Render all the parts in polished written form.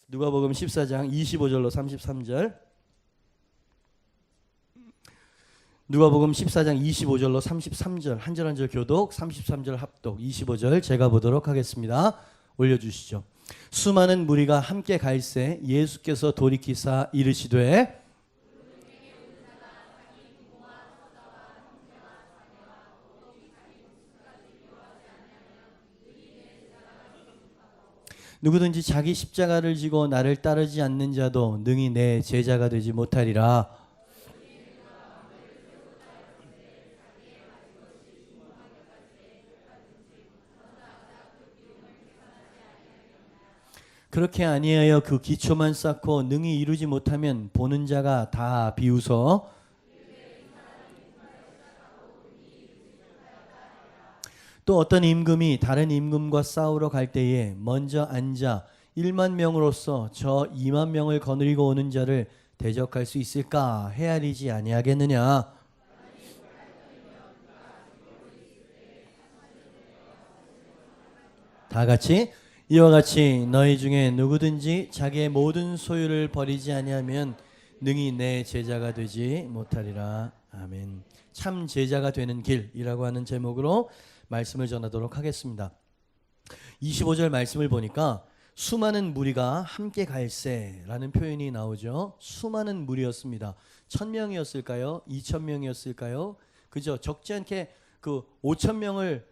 누가복음 14장 25절로 33절. 누가복음 14장 25절로 33절 한 절 한 절 교독, 33절 합독, 25절 제가 보도록 하겠습니다. 올려주시죠. 수많은 무리가 함께 갈새 예수께서 돌이키사 이르시되 누구든지 자기 십자가를 지고 나를 따르지 않는 자도 능히 내 제자가 되지 못하리라. 그렇게 아니하여 그 기초만 쌓고 능히 이루지 못하면 보는 자가 다 비웃어 또 어떤 임금이 다른 임금과 싸우러 갈 때에 먼저 앉아 1만 명으로서 저 2만 명을 거느리고 오는 자를 대적할 수 있을까 헤아리지 아니하겠느냐. 다 같이 이와 같이 너희 중에 누구든지 자기의 모든 소유를 버리지 아니하면 능히 내 제자가 되지 못하리라. 아멘. 참 제자가 되는 길이라고 하는 제목으로 말씀을 전하도록 하겠습니다. 25절 말씀을 보니까 수많은 무리가 함께 갈새라는 표현이 나오죠. 수많은 무리였습니다. 1000명이었을까요? 2000명이었을까요? 그죠? 적지 않게 그 5000명을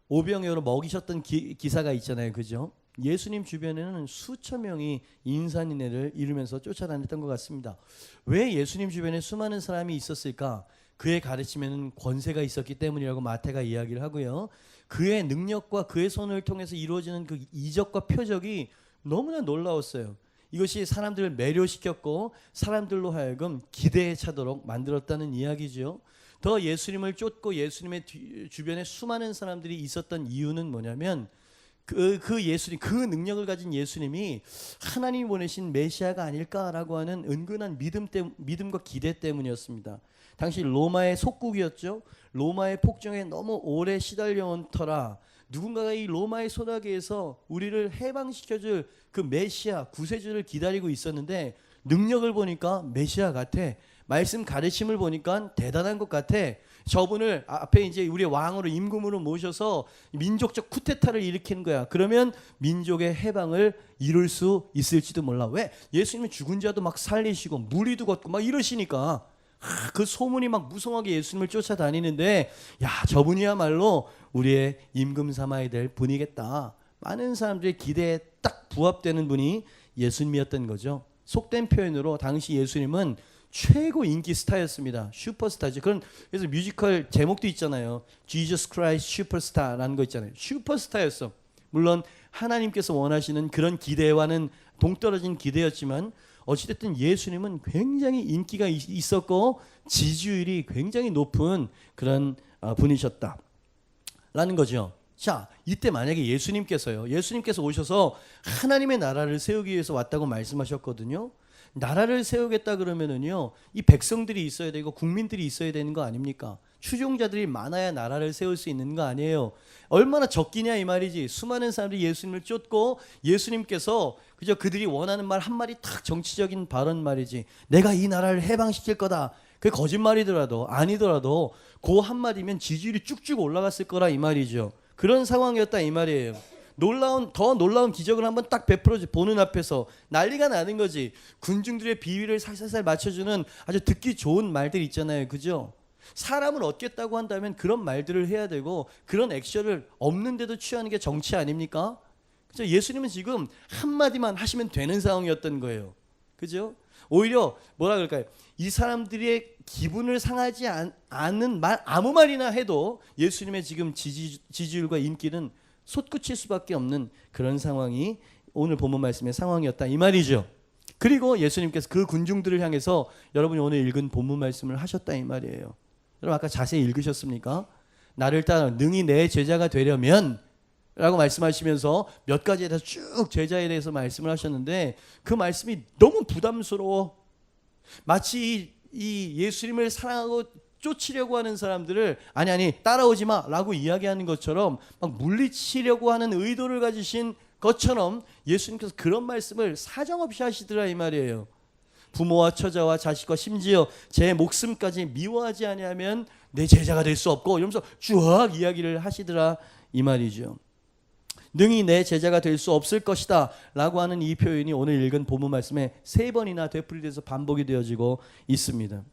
오병이어로 먹이셨던 기사가 있잖아요. 그죠? 예수님 주변에는 수천 명이 인산인해를 이루면서 쫓아다녔던 것 같습니다. 왜 예수님 주변에 수많은 사람이 있었을까? 그의 가르침에는 권세가 있었기 때문이라고 마태가 이야기를 하고요. 그의 능력과 그의 손을 통해서 이루어지는 그 이적과 표적이 너무나 놀라웠어요. 이것이 사람들을 매료시켰고 사람들로 하여금 기대에 차도록 만들었다는 이야기죠. 더 예수님을 쫓고 예수님의 주변에 수많은 사람들이 있었던 이유는 뭐냐면 그 예수님, 그 능력을 가진 예수님이 하나님이 보내신 메시아가 아닐까라고 하는 은근한 믿음과 기대 때문이었습니다. 당시 로마의 속국이었죠. 로마의 폭정에 너무 오래 시달려온 터라 누군가가 이 로마의 소나기에서 우리를 해방시켜줄 그 메시아, 구세주를 기다리고 있었는데 능력을 보니까 메시아 같아. 말씀 가르침을 보니까 대단한 것 같아. 저분을 앞에 이제 우리의 왕으로 임금으로 모셔서 민족적 쿠데타를 일으키는 거야. 그러면 민족의 해방을 이룰 수 있을지도 몰라. 왜? 예수님은 죽은 자도 막 살리시고 무리도 걷고 막 이러시니까 그 소문이 막 무성하게 예수님을 쫓아다니는데 야, 저분이야말로 우리의 임금 삼아야 될 분이겠다. 많은 사람들의 기대에 딱 부합되는 분이 예수님이었던 거죠. 속된 표현으로 당시 예수님은 최고 인기 스타였습니다. 슈퍼스타죠. 그래서 뮤지컬 제목도 있잖아요. Jesus Christ 슈퍼스타라는 거 있잖아요. 슈퍼스타였어. 물론 하나님께서 원하시는 그런 기대와는 동떨어진 기대였지만 어찌됐든 예수님은 굉장히 인기가 있었고 지지율이 굉장히 높은 그런 분이셨다라는 거죠. 자, 이때 만약에 예수님께서 오셔서 하나님의 나라를 세우기 위해서 왔다고 말씀하셨거든요. 나라를 세우겠다 그러면은요, 이 백성들이 있어야 되고 국민들이 있어야 되는 거 아닙니까? 추종자들이 많아야 나라를 세울 수 있는 거 아니에요. 얼마나 적기냐 이 말이지. 수많은 사람들이 예수님을 쫓고 예수님께서 그저 그들이 원하는 말 한마디 탁 정치적인 발언 말이지. 내가 이 나라를 해방시킬 거다. 그게 거짓말이더라도 아니더라도 그 한마디면 지지율이 쭉쭉 올라갔을 거라 이 말이죠. 그런 상황이었다 이 말이에요. 더 놀라운 기적을 한번 딱 베풀어 보는 앞에서 난리가 나는 거지. 군중들의 비위를 살살살 맞춰주는 아주 듣기 좋은 말들 있잖아요. 그죠? 사람을 얻겠다고 한다면 그런 말들을 해야 되고 그런 액션을 없는데도 취하는 게 정치 아닙니까? 그죠? 예수님은 지금 한마디만 하시면 되는 상황이었던 거예요. 그죠? 오히려 뭐라 그럴까요? 이 사람들의 기분을 상하지 않는 말, 아무 말이나 해도 예수님의 지금 지지율과 인기는 솟구칠 수밖에 없는 그런 상황이 오늘 본문 말씀의 상황이었다 이 말이죠. 그리고 예수님께서 그 군중들을 향해서 여러분이 오늘 읽은 본문 말씀을 하셨다 이 말이에요. 여러분 아까 자세히 읽으셨습니까? 나를 따라 능히 내 제자가 되려면 라고 말씀하시면서 몇 가지에 대해서 쭉 제자에 대해서 말씀을 하셨는데 그 말씀이 너무 부담스러워. 마치 이 예수님을 사랑하고 쫓으려고 하는 사람들을 아니 따라오지 마 라고 이야기하는 것처럼 막 물리치려고 하는 의도를 가지신 것처럼 예수님께서 그런 말씀을 사정없이 하시더라 이 말이에요. 부모와 처자와 자식과 심지어 제 목숨까지 미워하지 아니하면 내 제자가 될 수 없고 이러면서 쭉 이야기를 하시더라 이 말이죠. 능히 내 제자가 될 수 없을 것이다 라고 하는 이 표현이 오늘 읽은 본문 말씀에 3번이나 되풀이돼서 반복이 되어지고 있습니다.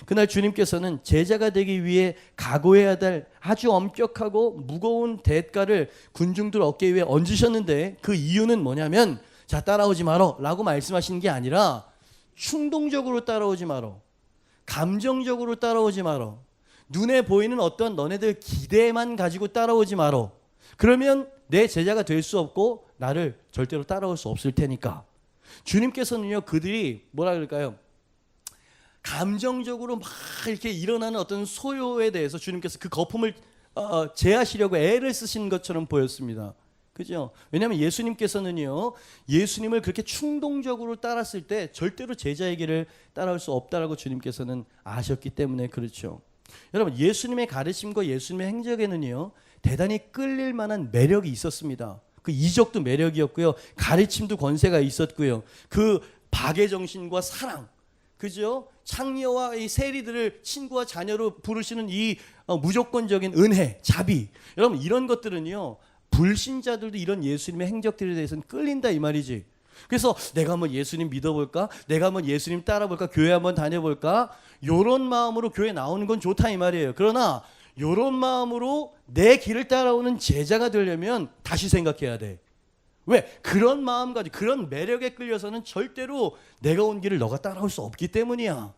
그날 주님께서는 제자가 되기 위해 각오해야 될 아주 엄격하고 무거운 대가를 군중들 어깨 위에 얹으셨는데 그 이유는 뭐냐면 자 따라오지 마라 라고 말씀하시는 게 아니라 충동적으로 따라오지 마라, 감정적으로 따라오지 마라, 눈에 보이는 어떤 너네들 기대만 가지고 따라오지 마라. 그러면 내 제자가 될 수 없고 나를 절대로 따라올 수 없을 테니까. 주님께서는요 그들이 뭐라 그럴까요? 감정적으로 막 이렇게 일어나는 어떤 소요에 대해서 주님께서 그 거품을 제하시려고 애를 쓰신 것처럼 보였습니다. 그죠? 왜냐하면 예수님께서는요 예수님을 그렇게 충동적으로 따랐을 때 절대로 제자에게를 따라올 수 없다라고 주님께서는 아셨기 때문에 그렇죠. 여러분 예수님의 가르침과 예수님의 행적에는요 대단히 끌릴 만한 매력이 있었습니다. 그 이적도 매력이었고요, 가르침도 권세가 있었고요, 그 박의 정신과 사랑, 그죠? 창녀와 이 세리들을 친구와 자녀로 부르시는 이 무조건적인 은혜, 자비, 여러분 이런 것들은요 불신자들도 이런 예수님의 행적들에 대해서는 끌린다 이 말이지. 그래서 내가 한번 예수님 믿어볼까? 내가 한번 예수님 따라볼까? 교회 한번 다녀볼까? 이런 마음으로 교회 나오는 건 좋다 이 말이에요. 그러나 이런 마음으로 내 길을 따라오는 제자가 되려면 다시 생각해야 돼. 왜? 그런 마음 가지고 그런 매력에 끌려서는 절대로 내가 온 길을 너가 따라올 수 없기 때문이야.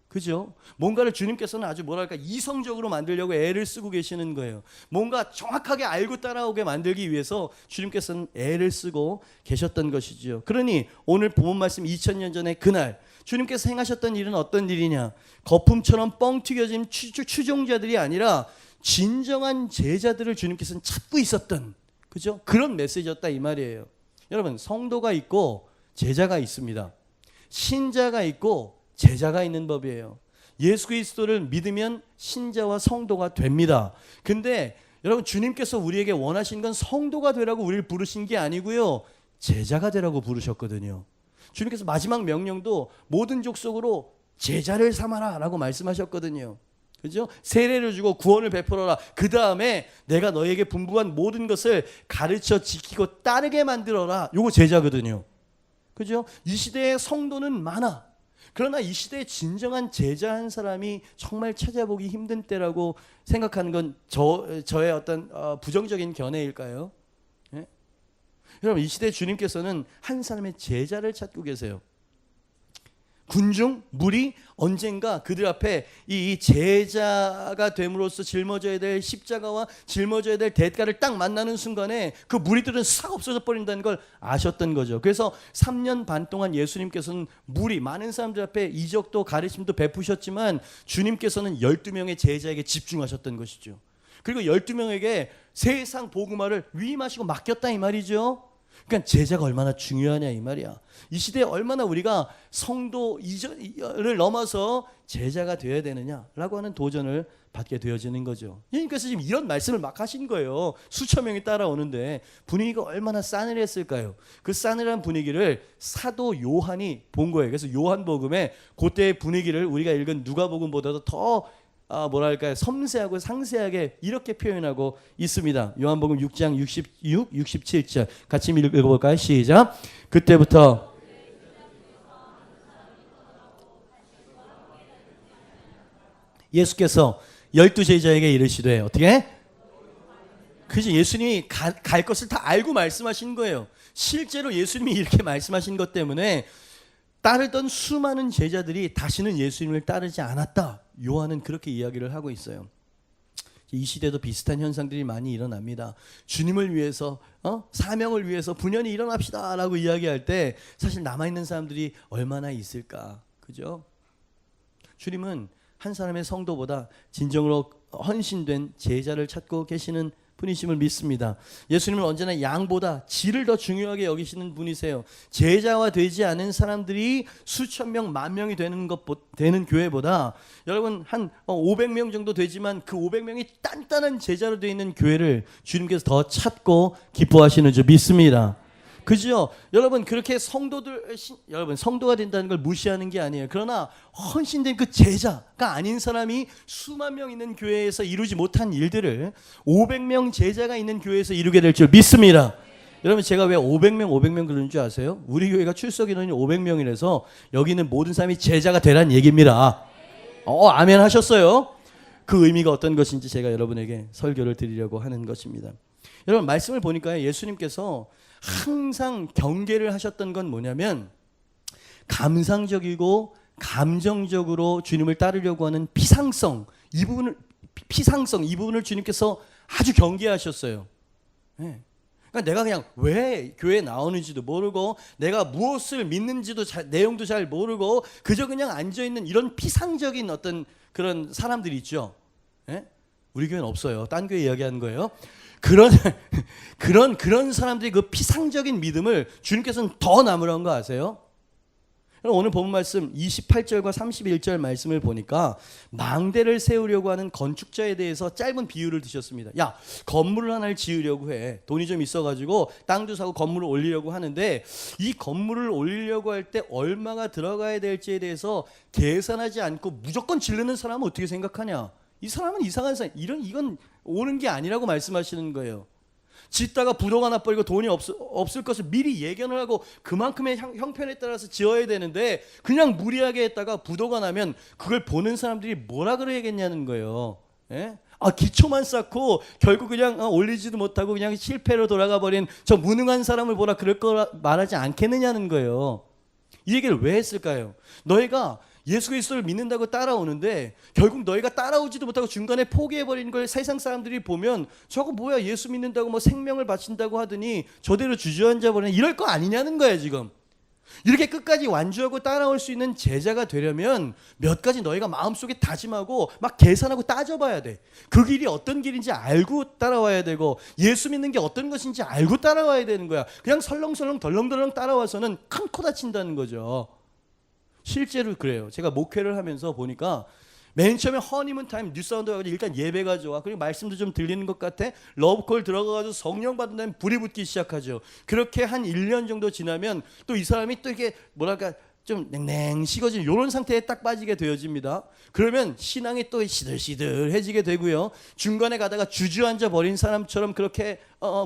그죠? 뭔가를 주님께서는 아주 뭐랄까 이성적으로 만들려고 애를 쓰고 계시는 거예요. 뭔가 정확하게 알고 따라오게 만들기 위해서 주님께서는 애를 쓰고 계셨던 것이죠. 그러니 오늘 본문 말씀 2000년 전에 그날 주님께서 행하셨던 일은 어떤 일이냐? 거품처럼 뻥 튀겨진 추종자들이 아니라 진정한 제자들을 주님께서는 찾고 있었던, 그죠? 그런 메시지였다 이 말이에요. 여러분 성도가 있고 제자가 있습니다. 신자가 있고 제자가 있는 법이에요. 예수 그리스도를 믿으면 신자와 성도가 됩니다. 근데 여러분 주님께서 우리에게 원하신 건 성도가 되라고 우리를 부르신 게 아니고요, 제자가 되라고 부르셨거든요. 주님께서 마지막 명령도 모든 족속으로 제자를 삼아라 라고 말씀하셨거든요. 그죠? 세례를 주고 구원을 베풀어라. 그 다음에 내가 너에게 분부한 모든 것을 가르쳐 지키고 따르게 만들어라. 요거 제자거든요. 그죠? 이 시대에 성도는 많아. 그러나 이 시대에 진정한 제자 한 사람이 정말 찾아보기 힘든 때라고 생각하는 건 저의 어떤 부정적인 견해일까요? 예? 여러분 이 시대에 주님께서는 한 사람의 제자를 찾고 계세요. 군중, 무리 언젠가 그들 앞에 이 제자가 됨으로써 짊어져야 될 십자가와 짊어져야 될 대가를 딱 만나는 순간에 그 무리들은 싹 없어져 버린다는 걸 아셨던 거죠. 그래서 3년 반 동안 예수님께서는 무리 많은 사람들 앞에 이적도 가르침도 베푸셨지만 주님께서는 12명의 제자에게 집중하셨던 것이죠. 그리고 12명에게 세상 복음화를 위임하시고 맡겼다 이 말이죠. 그러니까 제자가 얼마나 중요하냐 이 말이야. 이 시대에 얼마나 우리가 성도 이전을 넘어서 제자가 되어야 되느냐라고 하는 도전을 받게 되어지는 거죠. 그러니까 지금 이런 말씀을 막 하신 거예요. 수천 명이 따라오는데 분위기가 얼마나 싸늘했을까요? 그 싸늘한 분위기를 사도 요한이 본 거예요. 그래서 요한복음에 그때의 분위기를 우리가 읽은 누가복음보다도 더 뭐랄까요 섬세하고 상세하게 이렇게 표현하고 있습니다. 요한복음 6장 66, 67절 같이 읽어볼까요? 시작. 그때부터 예수께서 12제자에게 이르시되 어떻게? 그죠? 예수님이 갈 것을 다 알고 말씀하신 거예요. 실제로 예수님이 이렇게 말씀하신 것 때문에 따르던 수많은 제자들이 다시는 예수님을 따르지 않았다. 요한은 그렇게 이야기를 하고 있어요. 이 시대도 비슷한 현상들이 많이 일어납니다. 주님을 위해서 사명을 위해서 분연히 일어납시다 라고 이야기할 때 사실 남아있는 사람들이 얼마나 있을까. 그죠? 주님은 한 사람의 성도보다 진정으로 헌신된 제자를 찾고 계시는 분이심을 믿습니다. 예수님은 언제나 양보다 질을 더 중요하게 여기시는 분이세요. 제자화 되지 않은 사람들이 수천 명, 만 명이 되는 교회보다 여러분 한 500명 정도 되지만 그 500명이 단단한 제자로 되어 있는 교회를 주님께서 더 찾고 기뻐하시는 줄 믿습니다. 그죠? 여러분 그렇게 여러분 성도가 된다는 걸 무시하는 게 아니에요. 그러나 헌신된 그 제자가 아닌 사람이 수만 명 있는 교회에서 이루지 못한 일들을 500명 제자가 있는 교회에서 이루게 될 줄 믿습니다. 여러분 제가 왜 500명 그러는 줄 아세요? 우리 교회가 출석 인원이 500명이라서 여기 있는 모든 사람이 제자가 되란 얘기입니다. 아멘 하셨어요? 그 의미가 어떤 것인지 제가 여러분에게 설교를 드리려고 하는 것입니다. 여러분 말씀을 보니까 예수님께서 항상 경계를 하셨던 건 뭐냐면 감상적이고 감정적으로 주님을 따르려고 하는 피상성 이 부분을 주님께서 아주 경계하셨어요. 네. 그러니까 내가 그냥 왜 교회에 나오는지도 모르고 내가 무엇을 믿는지도 내용도 잘 모르고 그저 그냥 앉아있는 이런 피상적인 어떤 그런 사람들이 있죠. 네? 우리 교회는 없어요. 딴 교회 이야기하는 거예요. 그런 사람들이 그 피상적인 믿음을 주님께서는 더 나무라는 거 아세요? 오늘 본 말씀 28절과 31절 말씀을 보니까 망대를 세우려고 하는 건축자에 대해서 짧은 비유를 드셨습니다. 야, 건물을 하나를 지으려고 해. 돈이 좀 있어가지고 땅도 사고 건물을 올리려고 하는데 이 건물을 올리려고 할 때 얼마가 들어가야 될지에 대해서 계산하지 않고 무조건 지르는 사람은 어떻게 생각하냐? 이 사람은 이상한 사람. 이건 오는 게 아니라고 말씀하시는 거예요. 짓다가 부도가 나버리고 돈이 없을 것을 미리 예견을 하고 그만큼의 형편에 따라서 지어야 되는데 그냥 무리하게 했다가 부도가 나면 그걸 보는 사람들이 뭐라 그래야겠냐는 거예요. 예? 기초만 쌓고 결국 그냥 올리지도 못하고 그냥 실패로 돌아가 버린 저 무능한 사람을 보라 그럴 거라 말하지 않겠느냐는 거예요. 이 얘기를 왜 했을까요? 너희가 예수 그리스도를 믿는다고 따라오는데 결국 너희가 따라오지도 못하고 중간에 포기해버리는 걸 세상 사람들이 보면 저거 뭐야 예수 믿는다고 뭐 생명을 바친다고 하더니 저대로 주저앉아버리는 이럴 거 아니냐는 거야 지금. 이렇게 끝까지 완주하고 따라올 수 있는 제자가 되려면 몇 가지 너희가 마음속에 다짐하고 막 계산하고 따져봐야 돼. 그 길이 어떤 길인지 알고 따라와야 되고 예수 믿는 게 어떤 것인지 알고 따라와야 되는 거야. 그냥 설렁설렁 덜렁덜렁 따라와서는 큰 코 다친다는 거죠. 실제로 그래요. 제가 목회를 하면서 보니까 맨 처음에 허니문 타임 뉴사운드 가지고 일단 예배가 좋아. 그리고 말씀도 좀 들리는 것 같아. 러브콜 들어가가지고 성령 받은 다음에 불이 붙기 시작하죠. 그렇게 한 1년 정도 지나면 또 이 사람이 또 이렇게 뭐랄까 좀 냉랭 식어진 이런 상태에 딱 빠지게 되어집니다. 그러면 신앙이 또 시들시들해지게 되고요. 중간에 가다가 주저앉아 버린 사람처럼 그렇게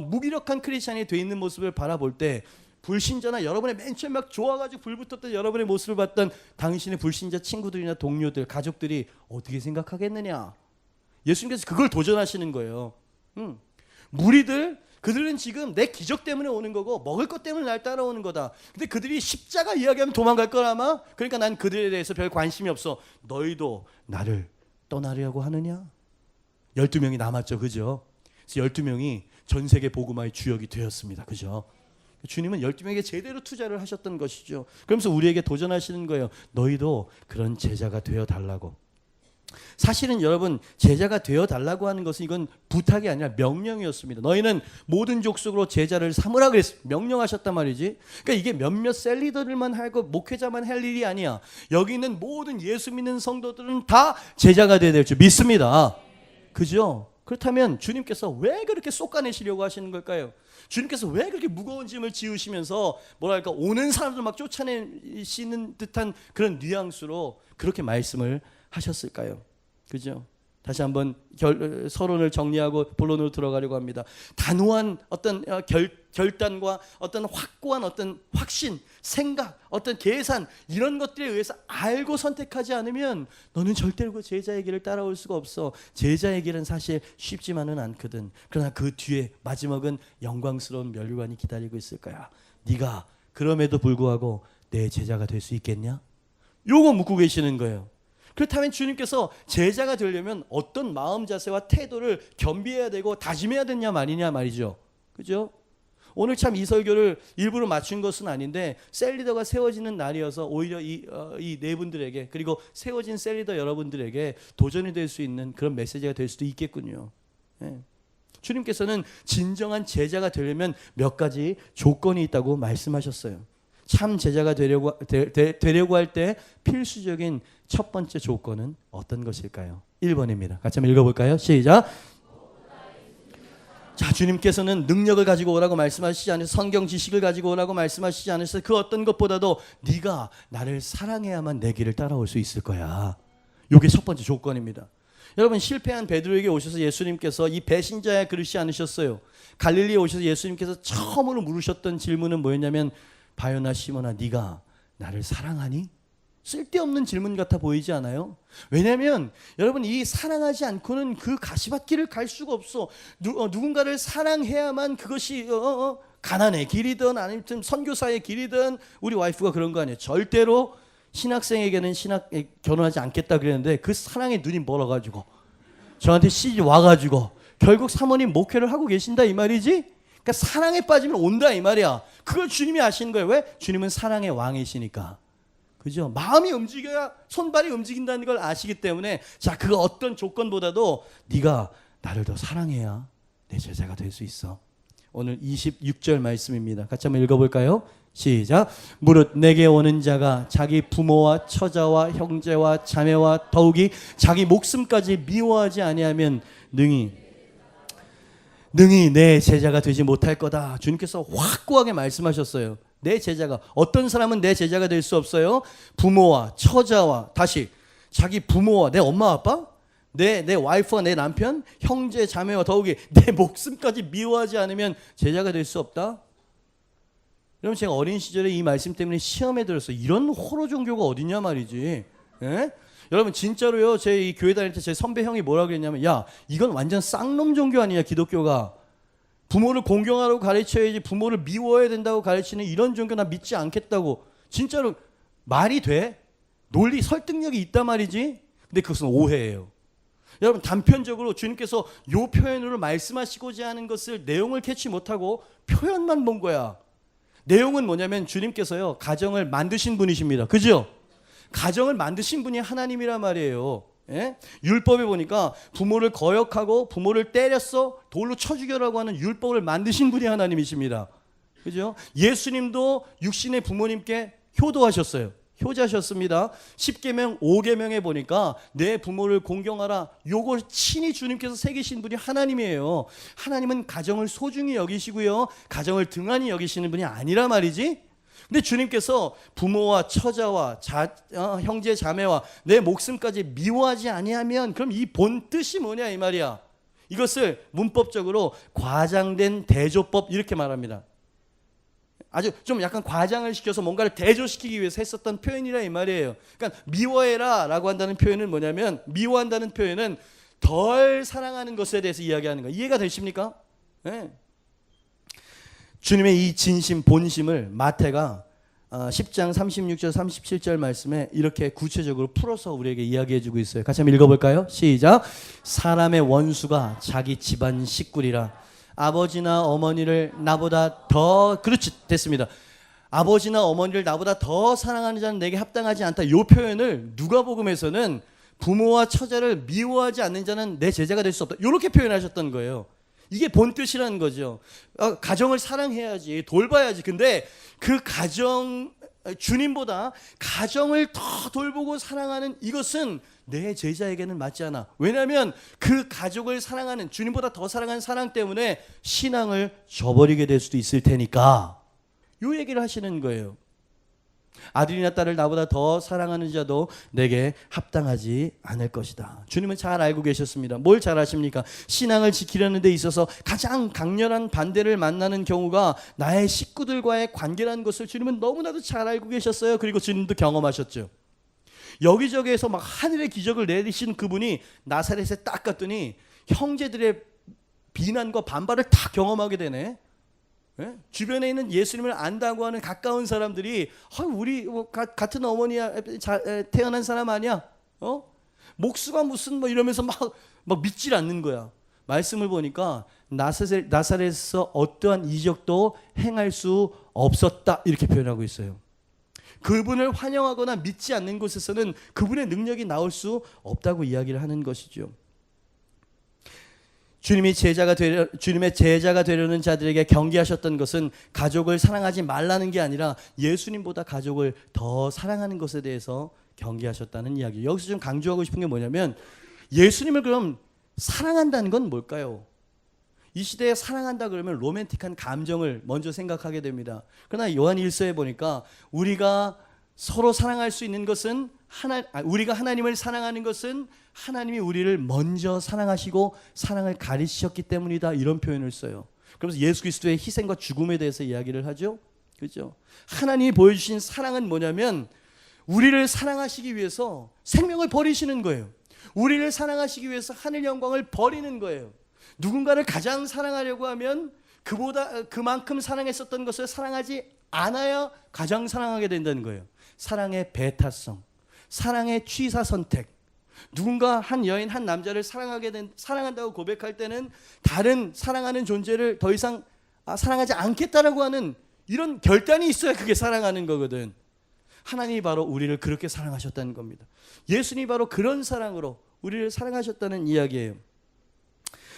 무기력한 크리스찬이 돼 있는 모습을 바라볼 때 불신자나 여러분의 맨 처음 막 좋아가지고 불 붙었던 여러분의 모습을 봤던 당신의 불신자 친구들이나 동료들, 가족들이 어떻게 생각하겠느냐. 예수님께서 그걸 도전하시는 거예요. 무리들, 그들은 지금 내 기적 때문에 오는 거고 먹을 것 때문에 날 따라오는 거다. 근데 그들이 십자가 이야기하면 도망갈 거라마. 그러니까 난 그들에 대해서 별 관심이 없어. 너희도 나를 떠나려고 하느냐? 12명이 남았죠. 그죠? 그래서 12명이 전 세계 복음화의 주역이 되었습니다. 그죠? 주님은 12명에게 제대로 투자를 하셨던 것이죠. 그러면서 우리에게 도전하시는 거예요. 너희도 그런 제자가 되어달라고. 사실은 여러분 제자가 되어달라고 하는 것은 이건 부탁이 아니라 명령이었습니다. 너희는 모든 족속으로 제자를 삼으라 그랬어요. 명령하셨단 말이지. 그러니까 이게 몇몇 셀리더들만 하고 목회자만 할 일이 아니야. 여기 있는 모든 예수 믿는 성도들은 다 제자가 되어야 될 줄 믿습니다. 그죠? 그렇다면 주님께서 왜 그렇게 쏟아내시려고 하시는 걸까요? 주님께서 왜 그렇게 무거운 짐을 지으시면서 뭐랄까 오는 사람들 막 쫓아내시는 듯한 그런 뉘앙스로 그렇게 말씀을 하셨을까요? 그죠? 다시 한번 서론을 정리하고 본론으로 들어가려고 합니다. 단호한 어떤 결단과 어떤 확고한 어떤 확신, 생각, 어떤 계산 이런 것들에 의해서 알고 선택하지 않으면 너는 절대로 그 제자의 길을 따라올 수가 없어. 제자의 길은 사실 쉽지만은 않거든. 그러나 그 뒤에 마지막은 영광스러운 멸류관이 기다리고 있을 거야. 네가 그럼에도 불구하고 내 제자가 될 수 있겠냐? 요거 묻고 계시는 거예요. 그렇다면 주님께서 제자가 되려면 어떤 마음 자세와 태도를 겸비해야 되고 다짐해야 되냐 말이냐 말이죠. 그죠? 오늘 참 이 설교를 일부러 맞춘 것은 아닌데 셀리더가 세워지는 날이어서 오히려 이 네 분들에게 그리고 세워진 셀리더 여러분들에게 도전이 될 수 있는 그런 메시지가 될 수도 있겠군요. 예. 주님께서는 진정한 제자가 되려면 몇 가지 조건이 있다고 말씀하셨어요. 참 제자가 되려고 할 때 필수적인 첫 번째 조건은 어떤 것일까요? 1번입니다. 같이 한번 읽어볼까요? 시작. 자, 주님께서는 능력을 가지고 오라고 말씀하시지 않으셔서 성경 지식을 가지고 오라고 말씀하시지 않으셔서 그 어떤 것보다도 네가 나를 사랑해야만 내 길을 따라올 수 있을 거야. 이게 첫 번째 조건입니다. 여러분, 실패한 베드로에게 오셔서 예수님께서 이 배신자야 그러시지 않으셨어요. 갈릴리에 오셔서 예수님께서 처음으로 물으셨던 질문은 뭐였냐면 바요나 시몬아, 네가 나를 사랑하니? 쓸데없는 질문 같아 보이지 않아요? 왜냐하면 여러분, 이 사랑하지 않고는 그 가시밭길을 갈 수가 없어. 누군가를 사랑해야만 그것이 가난의 길이든 아니면 선교사의 길이든, 우리 와이프가 그런 거 아니에요. 절대로 신학생에게는 결혼하지 않겠다 그랬는데 그 사랑에 눈이 멀어가지고 저한테 시집 와가지고 결국 사모님 목회를 하고 계신다 이 말이지. 그러니까 사랑에 빠지면 온다 이 말이야. 그걸 주님이 아시는 거예요. 왜? 주님은 사랑의 왕이시니까. 그죠? 마음이 움직여야 손발이 움직인다는 걸 아시기 때문에, 자, 그 어떤 조건보다도 네가 나를 더 사랑해야 내 제자가 될 수 있어. 오늘 26절 말씀입니다. 같이 한번 읽어볼까요? 시작. 무릇 내게 오는 자가 자기 부모와 처자와 형제와 자매와 더욱이 자기 목숨까지 미워하지 아니하면 능히 내 제자가 되지 못할 거다. 주님께서 확고하게 말씀하셨어요. 내 제자가, 어떤 사람은 내 제자가 될 수 없어요? 부모와 처자와, 다시 자기 부모와 내 엄마 아빠, 내 와이프와 내 남편, 형제 자매와 더욱이 내 목숨까지 미워하지 않으면 제자가 될 수 없다. 여러분, 제가 어린 시절에 이 말씀 때문에 시험에 들었어요. 이런 호러 종교가 어디냐 말이지. 예? 여러분, 진짜로요, 제 이 교회 다닐 때 제 선배 형이 뭐라 그랬냐면, 야, 이건 완전 쌍놈 종교 아니냐, 기독교가. 부모를 공경하라고 가르쳐야지 부모를 미워해야 된다고 가르치는 이런 종교 나 믿지 않겠다고. 진짜로 말이 돼? 논리 설득력이 있단 말이지. 근데 그것은 오해예요. 여러분, 단편적으로 주님께서 요 표현으로 말씀하시고자 하는 것을 내용을 캐치 못하고 표현만 본 거야. 내용은 뭐냐면 주님께서요, 가정을 만드신 분이십니다. 그죠? 가정을 만드신 분이 하나님이란 말이에요. 예? 율법에 보니까 부모를 거역하고 부모를 때렸어 돌로 쳐 죽여라고 하는 율법을 만드신 분이 하나님이십니다. 그죠? 예수님도 육신의 부모님께 효도하셨어요. 효자셨습니다. 10계명 5계명에 보니까 내 부모를 공경하라, 요걸 친히 주님께서 새기신 분이 하나님이에요. 하나님은 가정을 소중히 여기시고요, 가정을 등한히 여기시는 분이 아니라 말이지. 근데 주님께서 부모와 처자와 형제 자매와 내 목숨까지 미워하지 아니하면, 그럼 이 본 뜻이 뭐냐 이 말이야. 이것을 문법적으로 과장된 대조법 이렇게 말합니다. 아주 좀 약간 과장을 시켜서 뭔가를 대조시키기 위해서 했었던 표현이라 이 말이에요. 그러니까 미워해라 라고 한다는 표현은 뭐냐면, 미워한다는 표현은 덜 사랑하는 것에 대해서 이야기하는 거예요. 이해가 되십니까? 네. 주님의 이 진심, 본심을 마태가 10장 36절 37절 말씀에 이렇게 구체적으로 풀어서 우리에게 이야기해주고 있어요. 같이 한번 읽어볼까요? 시작. 사람의 원수가 자기 집안 식구리라. 아버지나 어머니를 나보다 더, 그렇지, 됐습니다. 아버지나 어머니를 나보다 더 사랑하는 자는 내게 합당하지 않다. 이 표현을 누가복음에서는 부모와 처자를 미워하지 않는 자는 내 제자가 될 수 없다, 이렇게 표현하셨던 거예요. 이게 본 뜻이라는 거죠. 가정을 사랑해야지, 돌봐야지. 근데 그 가정, 주님보다 가정을 더 돌보고 사랑하는 이것은 내 제자에게는 맞지 않아. 왜냐하면 그 가족을 사랑하는, 주님보다 더 사랑하는 사랑 때문에 신앙을 저버리게 될 수도 있을 테니까 이 얘기를 하시는 거예요. 아들이나 딸을 나보다 더 사랑하는 자도 내게 합당하지 않을 것이다. 주님은 잘 알고 계셨습니다. 뭘 잘 아십니까? 신앙을 지키려는 데 있어서 가장 강렬한 반대를 만나는 경우가 나의 식구들과의 관계라는 것을 주님은 너무나도 잘 알고 계셨어요. 그리고 주님도 경험하셨죠. 여기저기에서 막 하늘의 기적을 내리신 그분이 나사렛에 딱 갔더니 형제들의 비난과 반발을 다 경험하게 되네. 예? 주변에 있는 예수님을 안다고 하는 가까운 사람들이 우리 같은 어머니야 태어난 사람 아니야? 목수가 무슨 이러면서 막 믿질 않는 거야. 말씀을 보니까 나사렛에서 어떠한 이적도 행할 수 없었다 이렇게 표현하고 있어요. 그분을 환영하거나 믿지 않는 곳에서는 그분의 능력이 나올 수 없다고 이야기를 하는 것이죠. 주님의 제자가 되려는 자들에게 경계하셨던 것은 가족을 사랑하지 말라는 게 아니라 예수님보다 가족을 더 사랑하는 것에 대해서 경계하셨다는 이야기. 여기서 좀 강조하고 싶은 게 뭐냐면 예수님을 그럼 사랑한다는 건 뭘까요? 이 시대에 사랑한다 그러면 로맨틱한 감정을 먼저 생각하게 됩니다. 그러나 요한 1서에 보니까 우리가 서로 사랑할 수 있는 것은 우리가 하나님을 사랑하는 것은 하나님이 우리를 먼저 사랑하시고 사랑을 가르치셨기 때문이다, 이런 표현을 써요. 그래서 예수 그리스도의 희생과 죽음에 대해서 이야기를 하죠. 그렇죠? 하나님이 보여주신 사랑은 뭐냐면 우리를 사랑하시기 위해서 생명을 버리시는 거예요. 우리를 사랑하시기 위해서 하늘 영광을 버리는 거예요. 누군가를 가장 사랑하려고 하면 그만큼 사랑했었던 것을 사랑하지 않아야 가장 사랑하게 된다는 거예요. 사랑의 배타성, 사랑의 취사 선택. 누군가 한 여인, 한 남자를 사랑한다고 고백할 때는 다른 사랑하는 존재를 더 이상 사랑하지 않겠다라고 하는 이런 결단이 있어야 그게 사랑하는 거거든. 하나님이 바로 우리를 그렇게 사랑하셨다는 겁니다. 예수님이 바로 그런 사랑으로 우리를 사랑하셨다는 이야기예요.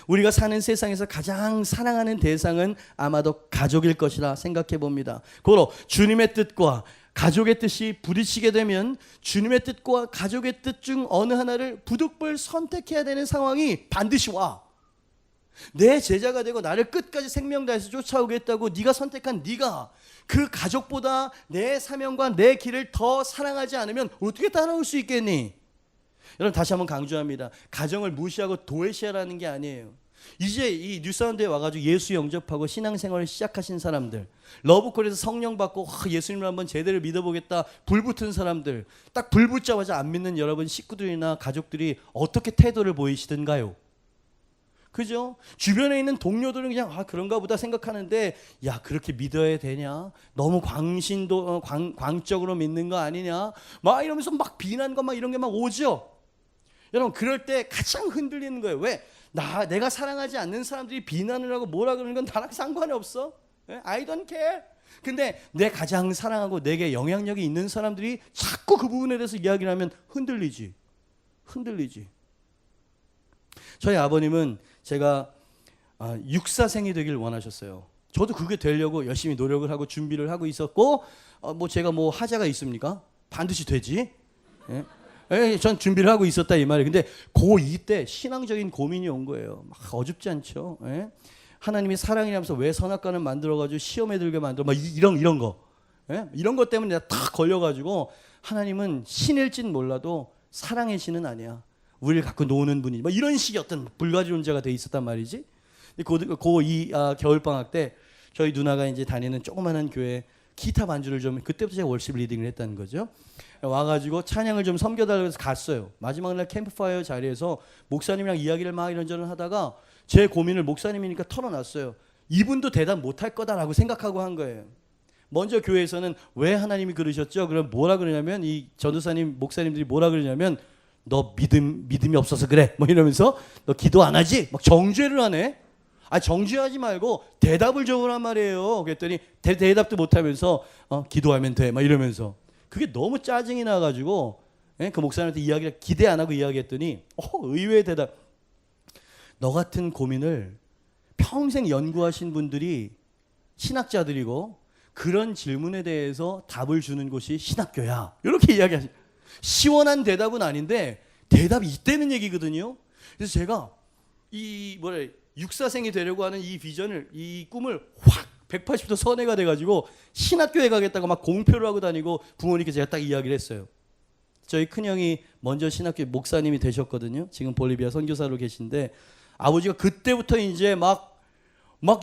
우리가 사는 세상에서 가장 사랑하는 대상은 아마도 가족일 것이라 생각해 봅니다. 고로 주님의 뜻과 가족의 뜻이 부딪히게 되면 주님의 뜻과 가족의 뜻 중 어느 하나를 부득불 선택해야 되는 상황이 반드시 와. 내 제자가 되고 나를 끝까지 생명 다해서 쫓아오겠다고 네가 선택한 네가 그 가족보다 내 사명과 내 길을 더 사랑하지 않으면 어떻게 따라올 수 있겠니? 여러분, 다시 한번 강조합니다. 가정을 무시하고 도외시하라는 게 아니에요. 이제 이 뉴사운드에 와가지고 예수 영접하고 신앙생활을 시작하신 사람들, 러브콜에서 성령 받고 예수님을 한번 제대로 믿어보겠다 불 붙은 사람들, 딱 불 붙자마자 안 믿는 여러분 식구들이나 가족들이 어떻게 태도를 보이시던가요? 그죠? 주변에 있는 동료들은 그냥 그런가 보다 생각하는데, 야, 그렇게 믿어야 되냐? 너무 광적으로 믿는 거 아니냐? 막 이러면서 막 비난과 막 이런 게 막 오죠. 여러분, 그럴 때 가장 흔들리는 거예요. 왜? 내가 사랑하지 않는 사람들이 비난을 하고 뭐라 그러는 건 나랑 상관이 없어. I don't care. 근데 내 가장 사랑하고 내게 영향력이 있는 사람들이 자꾸 그 부분에 대해서 이야기를 하면 흔들리지. 저희 아버님은 제가 육사생이 되길 원하셨어요. 저도 그게 되려고 열심히 노력을 하고 준비를 하고 있었고, 제가 하자가 있습니까? 반드시 되지. 전 준비를 하고 있었다 이 말이에요. 근데 고2 때 신앙적인 고민이 온 거예요. 막 어줍지 않죠. 하나님이 사랑이라면서 왜 선악과를 만들어가지고 시험에 들게 만들어, 막 이런 거. 이런 것 때문에 내가 탁 걸려가지고, 하나님은 신일진 몰라도 사랑의 신은 아니야. 우리를 갖고 노는 분이, 막 이런 식의 어떤 불가지론자가 돼 있었단 말이지. 고2 겨울방학 때 저희 누나가 이제 다니는 조그마한 교회 기타 반주를 좀, 그때부터 제가 월십 리딩을 했다는 거죠. 와가지고 찬양을 좀 섬겨달라고 해서 갔어요. 마지막 날 캠프파이어 자리에서 목사님이랑 이야기를 막 이런저런 하다가 제 고민을 목사님이니까 털어놨어요. 이분도 대답 못할 거다라고 생각하고 한 거예요. 먼저 교회에서는 왜 하나님이 그러셨죠? 그럼 뭐라 그러냐면, 이 전도사님 목사님들이 뭐라 그러냐면, 너 믿음이 없어서 그래, 뭐 이러면서 너 기도 안 하지? 막 정죄를 하네. 정죄하지 말고 대답을 적으란 말이에요. 그랬더니 대답도 못하면서 기도하면 돼, 막 이러면서. 그게 너무 짜증이 나가지고 그 목사님한테 이야기를 기대 안 하고 이야기했더니 의외의 대답. 너 같은 고민을 평생 연구하신 분들이 신학자들이고 그런 질문에 대해서 답을 주는 곳이 신학교야, 이렇게 이야기하시. 시원한 대답은 아닌데 대답이 있다는 얘기거든요. 그래서 제가 육사생이 되려고 하는 이 비전을, 이 꿈을 확 180도 선회가 돼가지고 신학교에 가겠다고 막 공표를 하고 다니고 부모님께 제가 딱 이야기를 했어요. 저희 큰형이 먼저 신학교 목사님이 되셨거든요. 지금 볼리비아 선교사로 계신데, 아버지가 그때부터 이제 막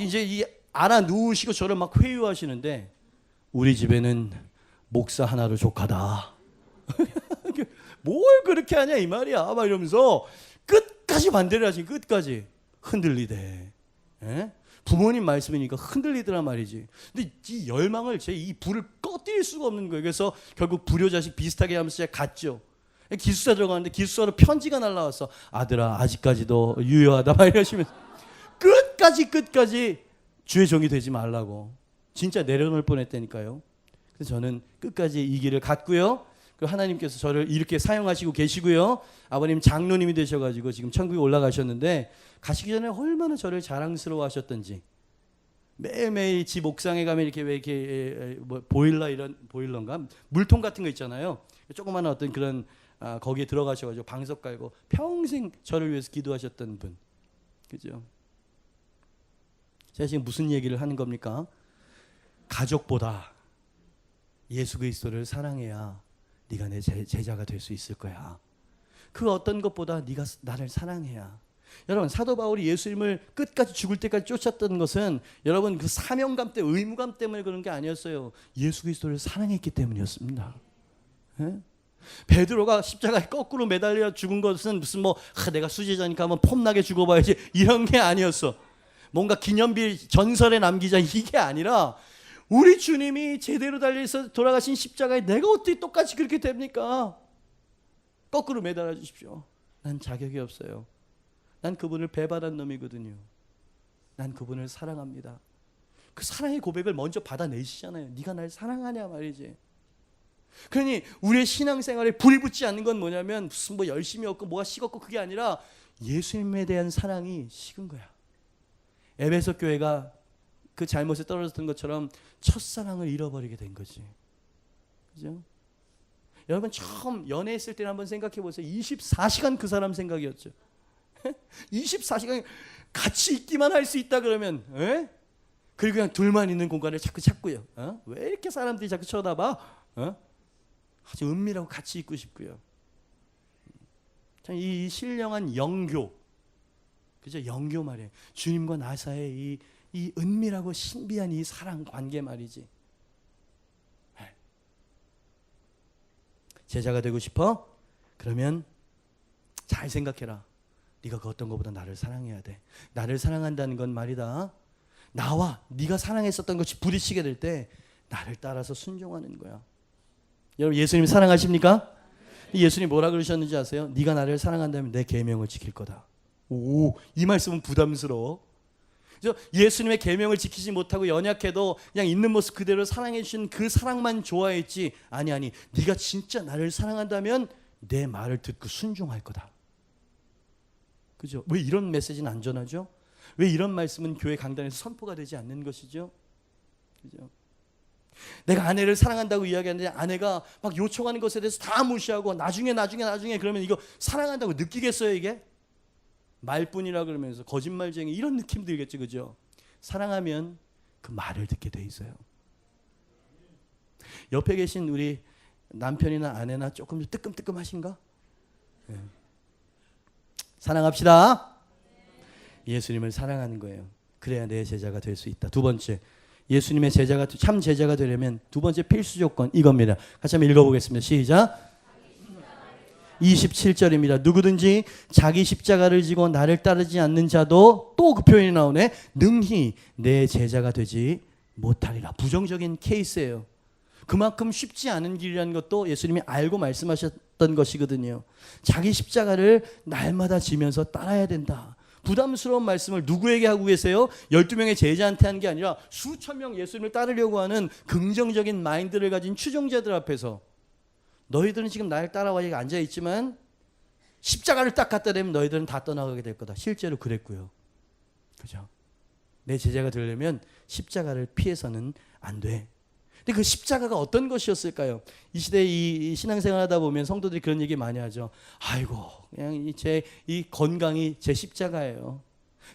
이제 알아 누우시고 저를 막 회유하시는데, 우리 집에는 목사 하나로 족하다. 뭘 그렇게 하냐 이 말이야, 막 이러면서 끝까지 반대를 하신, 끝까지 흔들리대. 부모님 말씀이니까 흔들리더란 말이지. 근데 이 열망을, 이 불을 꺼뜨릴 수가 없는 거예요. 그래서 결국 불효자식 비슷하게 하면서 제가 갔죠. 기숙사 들어가는데 기숙사로 편지가 날라왔어. 아들아, 아직까지도 유효하다, 막 이러시면서 끝까지 주의 종이 되지 말라고. 진짜 내려놓을 뻔했다니까요. 그래서 저는 끝까지 이 길을 갔고요. 그 하나님께서 저를 이렇게 사용하시고 계시고요. 아버님 장로님이 되셔가지고 지금 천국에 올라가셨는데 가시기 전에 얼마나 저를 자랑스러워하셨던지. 매일매일 집 옥상에 가면 이렇게 왜 이렇게 뭐 보일러인가 물통 같은 거 있잖아요. 조그마한 어떤 그런 거기에 들어가셔가지고 방석 깔고 평생 저를 위해서 기도하셨던 분, 그죠? 제가 지금 무슨 얘기를 하는 겁니까? 가족보다 예수 그리스도를 사랑해야 네가 내 제자가 될 수 있을 거야. 그 어떤 것보다 네가 나를 사랑해야. 여러분 사도 바울이 예수님을 끝까지 죽을 때까지 쫓았던 것은 여러분 그 사명감 때문에 의무감 때문에 그런 게 아니었어요. 예수 그리스도를 사랑했기 때문이었습니다. 예? 베드로가 십자가에 거꾸로 매달려 죽은 것은 무슨 내가 수제자니까 한번 폼나게 죽어봐야지 이런 게 아니었어. 뭔가 기념비 전설에 남기자 이게 아니라 우리 주님이 제대로 달려서 돌아가신 십자가에 내가 어떻게 똑같이 그렇게 됩니까? 거꾸로 매달아 주십시오. 난 자격이 없어요. 난 그분을 배반한 놈이거든요. 난 그분을 사랑합니다. 그 사랑의 고백을 먼저 받아내시잖아요. 네가 날 사랑하냐 말이지. 그러니 우리의 신앙생활에 불이 붙지 않는 건 뭐냐면 무슨 열심히 없고 뭐가 식었고 그게 아니라 예수님에 대한 사랑이 식은 거야. 에베소 교회가 그 잘못에 떨어졌던 것처럼 첫사랑을 잃어버리게 된 거지. 그죠? 여러분 처음 연애했을 때는 한번 생각해 보세요. 24시간 그 사람 생각이었죠. 24시간 같이 있기만 할 수 있다 그러면 그리고 그냥 둘만 있는 공간을 자꾸 찾고요. 왜 이렇게 사람들이 자꾸 쳐다봐? 아주 은밀하고 같이 있고 싶고요. 참 이 신령한 영교, 그죠? 영교 말이에요. 주님과 나 사이의 이 은밀하고 신비한 이 사랑 관계 말이지. 제자가 되고 싶어? 그러면 잘 생각해라. 네가 그 어떤 것보다 나를 사랑해야 돼. 나를 사랑한다는 건 말이다. 나와 네가 사랑했었던 것이 부딪히게 될 때 나를 따라서 순종하는 거야. 여러분 예수님 사랑하십니까? 예수님 뭐라 그러셨는지 아세요? 네가 나를 사랑한다면 내 계명을 지킬 거다. 오, 이 말씀은 부담스러워. 예수님의 계명을 지키지 못하고 연약해도 그냥 있는 모습 그대로 사랑해 주신 그 사랑만 좋아했지. 아니 네가 진짜 나를 사랑한다면 내 말을 듣고 순종할 거다. 그죠? 왜 이런 메시지는 안 전하죠? 왜 이런 말씀은 교회 강단에서 선포가 되지 않는 것이죠? 그죠? 내가 아내를 사랑한다고 이야기하는데 아내가 막 요청하는 것에 대해서 다 무시하고 나중에 그러면 이거 사랑한다고 느끼겠어요 이게? 말뿐이라 그러면서 거짓말쟁이 이런 느낌 들겠죠. 그죠? 사랑하면 그 말을 듣게 돼 있어요. 옆에 계신 우리 남편이나 아내나 조금 뜨끔뜨끔하신가? 네. 사랑합시다. 예수님을 사랑하는 거예요. 그래야 내 제자가 될 수 있다. 두 번째, 예수님의 제자가 참 제자가 되려면 두 번째 필수 조건 이겁니다. 같이 한번 읽어보겠습니다. 시작. 27절입니다. 누구든지 자기 십자가를 지고 나를 따르지 않는 자도 또 그 표현이 나오네. 능히 내 제자가 되지 못하리라. 부정적인 케이스예요. 그만큼 쉽지 않은 길이라는 것도 예수님이 알고 말씀하셨던 것이거든요. 자기 십자가를 날마다 지면서 따라야 된다. 부담스러운 말씀을 누구에게 하고 계세요? 12명의 제자한테 하는 게 아니라 수천 명 예수님을 따르려고 하는 긍정적인 마인드를 가진 추종자들 앞에서 너희들은 지금 날 따라와 앉아있지만 십자가를 딱 갖다 대면 너희들은 다 떠나가게 될 거다. 실제로 그랬고요. 그죠? 내 제자가 되려면 십자가를 피해서는 안 돼. 근데 그 십자가가 어떤 것이었을까요? 이 시대에 이 신앙생활 하다 보면 성도들이 그런 얘기 많이 하죠. 아이고 그냥 이 건강이 제 십자가예요.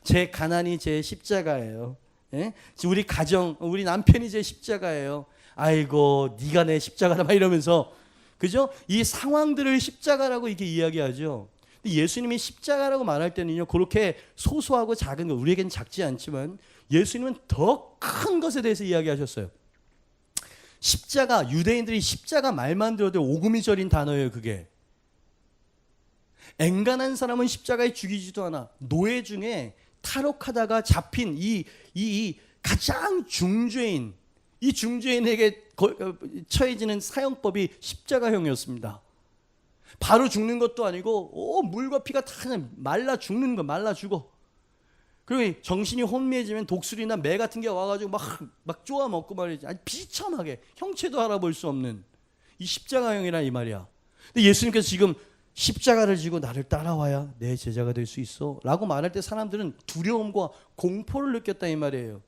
제 가난이 제 십자가예요. 예? 우리 가정, 우리 남편이 제 십자가예요. 아이고 네가 내 십자가다 막 이러면서 그죠? 이 상황들을 십자가라고 이렇게 이야기하죠. 근데 예수님이 십자가라고 말할 때는요, 그렇게 소소하고 작은 거, 우리에겐 작지 않지만 예수님은 더 큰 것에 대해서 이야기하셨어요. 십자가, 유대인들이 십자가 말만 들어도 오금이 저린 단어예요. 그게 앵간한 사람은 십자가에 죽이지도 않아. 노예 중에 탈옥하다가 잡힌 이 가장 중죄인, 이 중죄인에게 처해지는 사형법이 십자가형이었습니다. 바로 죽는 것도 아니고 물과 피가 다 말라 죽는 거, 말라 죽어. 그리고 정신이 혼미해지면 독수리나 매 같은 게 와가지고 막 쪼아 먹고 말이지. 아니 비참하게 형체도 알아볼 수 없는 이 십자가형이라 이 말이야. 근데 예수님께서 지금 십자가를 지고 나를 따라와야 내 제자가 될 수 있어 라고 말할 때 사람들은 두려움과 공포를 느꼈다 이 말이에요.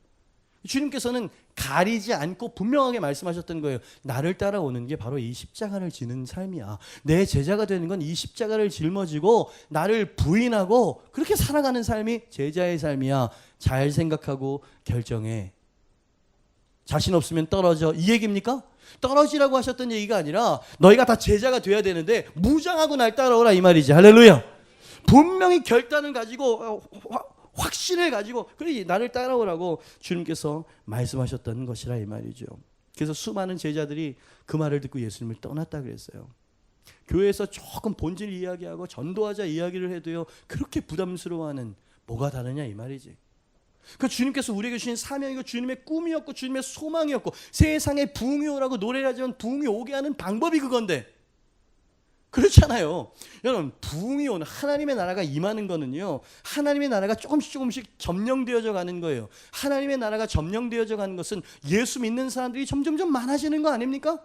주님께서는 가리지 않고 분명하게 말씀하셨던 거예요. 나를 따라오는 게 바로 이 십자가를 지는 삶이야. 내 제자가 되는 건 이 십자가를 짊어지고 나를 부인하고 그렇게 살아가는 삶이 제자의 삶이야. 잘 생각하고 결정해. 자신 없으면 떨어져. 이 얘기입니까? 떨어지라고 하셨던 얘기가 아니라 너희가 다 제자가 돼야 되는데 무장하고 날 따라오라 이 말이지. 할렐루야. 분명히 결단을 가지고 확신을 가지고 그래 나를 따라오라고 주님께서 말씀하셨던 것이라 이 말이죠. 그래서 수많은 제자들이 그 말을 듣고 예수님을 떠났다 그랬어요. 교회에서 조금 본질 이야기하고 전도하자 이야기를 해도요 그렇게 부담스러워하는 뭐가 다르냐 이 말이지. 그 주님께서 우리에게 주신 사명이고 주님의 꿈이었고 주님의 소망이었고 세상에 부흥이 오라고 노래를 하지만 부흥이 오게 하는 방법이 그건데 그렇잖아요. 여러분 부흥이 오는 하나님의 나라가 임하는 거는요 하나님의 나라가 조금씩 점령되어져 가는 거예요. 하나님의 나라가 점령되어져 가는 것은 예수 믿는 사람들이 점점점 많아지는 거 아닙니까?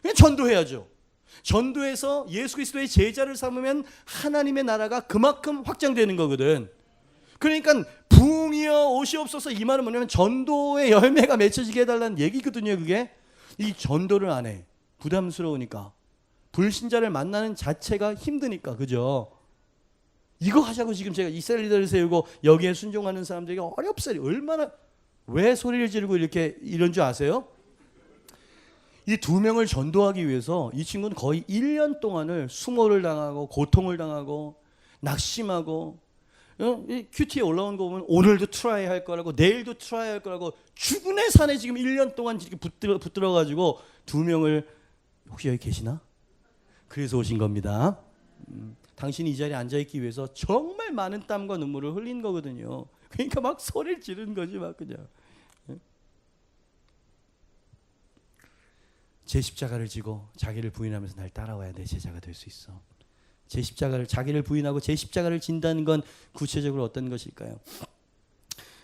그냥 전도해야죠. 전도해서 예수 그리스도의 제자를 삼으면 하나님의 나라가 그만큼 확장되는 거거든. 그러니까 부흥이여 오시옵소서 이 말은 뭐냐면 전도의 열매가 맺혀지게 해달라는 얘기거든요. 그게 이 전도를 안 해. 부담스러우니까. 불신자를 만나는 자체가 힘드니까. 그죠? 이거 하자고 지금 제가 이스라엘 리더를 세우고 여기에 순종하는 사람들에게 어렵사리 얼마나 왜 소리를 지르고 이렇게 이런 줄 아세요? 이 두 명을 전도하기 위해서 이 친구는 거의 1년 동안을 수모를 당하고 고통을 당하고 낙심하고 이 큐티에 올라온 거 보면 오늘도 트라이 할 거라고 내일도 트라이 할 거라고 죽은의 산에 지금 1년 동안 이렇게 붙들어 가지고 두 명을 혹시 여기 계시나? 그래서 오신 겁니다. 당신이 이 자리에 앉아있기 위해서 정말 많은 땀과 눈물을 흘린 거거든요. 그러니까 막 소리를 지르는 거지 막 그냥. 제 십자가를 지고 자기를 부인하면서 날 따라와야 내 제자가 될 수 있어. 제 십자가를 자기를 부인하고 제 십자가를 진다는 건 구체적으로 어떤 것일까요?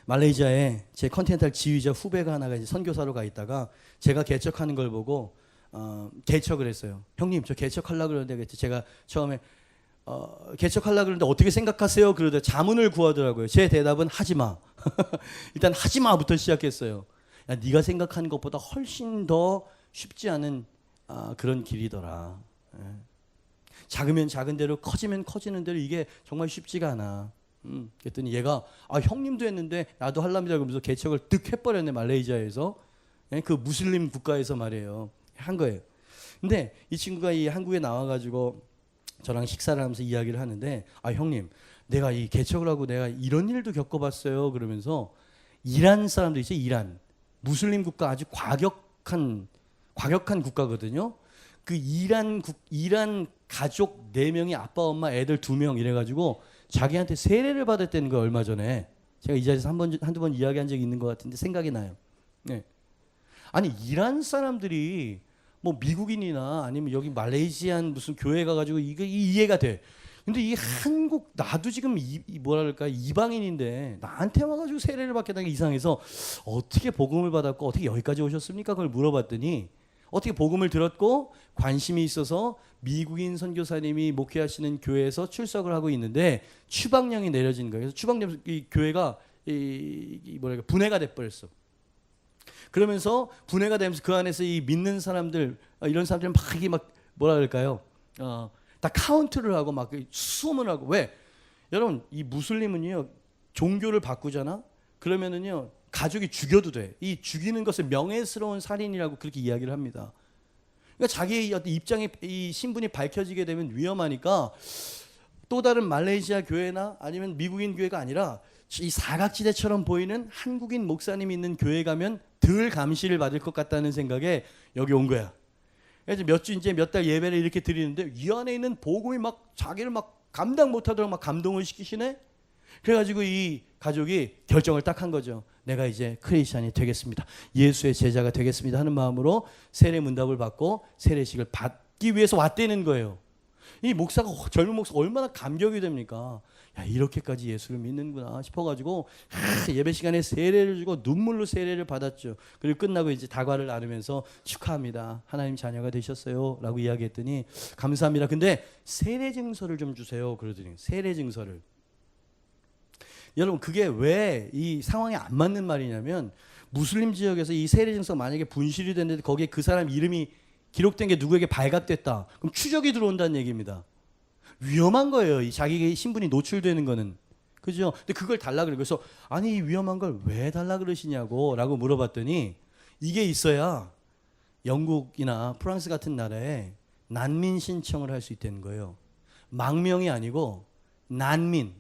말레이시아에 제 컨티넨탈 지휘자 후배가 하나가 이제 선교사로 가 있다가 제가 개척하는 걸 보고 개척을 했어요. 형님 저 개척하려고 그러는데 제가 처음에 개척하려고 그러는데 어떻게 생각하세요? 그러더니 자문을 구하더라고요. 제 대답은 하지마. 일단 하지마부터 시작했어요. 야, 네가 생각하는 것보다 훨씬 더 쉽지 않은 그런 길이더라. 작으면 작은 대로 커지면 커지는 대로 이게 정말 쉽지가 않아. 그랬더니 얘가 형님도 했는데 나도 할랍니다 그러면서 개척을 득 해버렸네. 말레이시아에서 그 무슬림 국가에서 말이에요. 한 거예요. 근데 이 친구가 이 한국에 나와가지고 저랑 식사를 하면서 이야기를 하는데 형님 내가 이 개척을 하고 내가 이런 일도 겪어봤어요 그러면서 이란 사람들 있죠. 이란 무슬림 국가 아주 과격한 국가거든요. 그 이란 가족 4명이 아빠 엄마 애들 2명 이래가지고 자기한테 세례를 받았다는 거 얼마 전에 제가 이 자리에서 한두 번 이야기한 적이 있는 것 같은데 생각이 나요. 네. 아니 이란 사람들이 뭐 미국인이나 아니면 여기 말레이시안 무슨 교회 가가지고 이게 이해가 돼. 근데 이 한국 나도 지금 뭐랄까 이방인인데 나한테 와가지고 세례를 받게 된 게 이상해서 어떻게 복음을 받았고 어떻게 여기까지 오셨습니까? 그걸 물어봤더니 어떻게 복음을 들었고 관심이 있어서 미국인 선교사님이 목회하시는 교회에서 출석을 하고 있는데 추방령이 내려진 거예요. 그래서 추방령 이 교회가 뭐랄까 분해가 돼 버렸어. 그러면서 분해가 되면서 그 안에서 이 믿는 사람들 이런 사람들은 막 이게 막 뭐라 그럴까요? 다 카운트를 하고 막 수소문을 하고 왜? 여러분 이 무슬림은요 종교를 바꾸잖아. 그러면은요 가족이 죽여도 돼. 이 죽이는 것을 명예스러운 살인이라고 그렇게 이야기를 합니다. 그러니까 자기의 어떤 입장이 이 신분이 밝혀지게 되면 위험하니까 또 다른 말레이시아 교회나 아니면 미국인 교회가 아니라 이 사각지대처럼 보이는 한국인 목사님이 있는 교회 가면 덜 감시를 받을 것 같다는 생각에 여기 온 거야. 그래서 몇 달 예배를 이렇게 드리는데 이 안에 있는 복음이 막 자기를 막 감당 못하도록 막 감동을 시키시네. 그래가지고 이 가족이 결정을 딱 한 거죠. 내가 이제 크리스찬이 되겠습니다. 예수의 제자가 되겠습니다 하는 마음으로 세례 문답을 받고 세례식을 받기 위해서 왔다는 거예요. 이 목사가 젊은 목사가 얼마나 감격이 됩니까? 야, 이렇게까지 예수를 믿는구나 싶어가지고 예배 시간에 세례를 주고 눈물로 세례를 받았죠. 그리고 끝나고 이제 다과를 나누면서 축하합니다. 하나님 자녀가 되셨어요. 라고 이야기했더니 감사합니다. 근데 세례 증서를 좀 주세요. 그러더니 세례 증서를. 여러분 그게 왜 이 상황에 안 맞는 말이냐면 무슬림 지역에서 이 세례 증서 만약에 분실이 됐는데 거기에 그 사람 이름이 기록된 게 누구에게 발각됐다. 그럼 추적이 들어온다는 얘기입니다. 위험한 거예요. 이 자기의 신분이 노출되는 거는. 그죠? 근데 그걸 달라 그래요. 그래서 아니 이 위험한 걸 왜 달라 그러시냐고 라고 물어봤더니 이게 있어야 영국이나 프랑스 같은 나라에 난민 신청을 할 수 있다는 거예요. 망명이 아니고 난민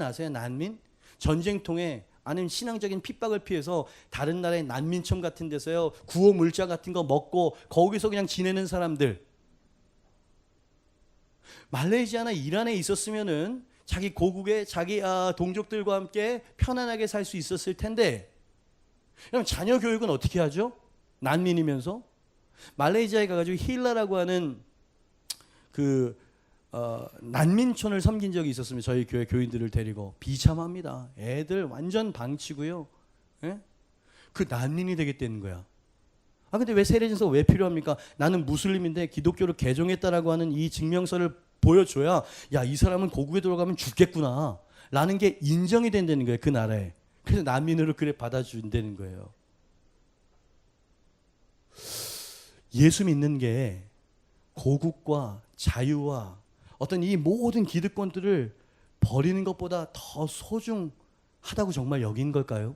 아세요? 난민? 전쟁통에 아니면 신앙적인 핍박을 피해서 다른 나라의 난민촌 같은 데서요 구호 물자 같은 거 먹고 거기서 그냥 지내는 사람들. 말레이시아나 이란에 있었으면은 자기 고국의 자기 동족들과 함께 편안하게 살 수 있었을 텐데, 그럼 자녀 교육은 어떻게 하죠? 난민이면서 말레이시아에 가가지고 힐라라고 하는 그 난민촌을 섬긴 적이 있었으면 저희 교회 교인들을 데리고 비참합니다. 애들 완전 방치고요. 예? 그 난민이 되겠다는 거야. 근데 왜 세례증서 왜 필요합니까? 나는 무슬림인데 기독교를 개종했다라고 하는 이 증명서를 보여줘야 야, 이 사람은 고국에 들어가면 죽겠구나 라는 게 인정이 된다는 거예요. 그 나라에. 그래서 난민으로 그래 받아준다는 거예요. 예수 믿는 게 고국과 자유와 어떤 이 모든 기득권들을 버리는 것보다 더 소중하다고 정말 여긴 걸까요?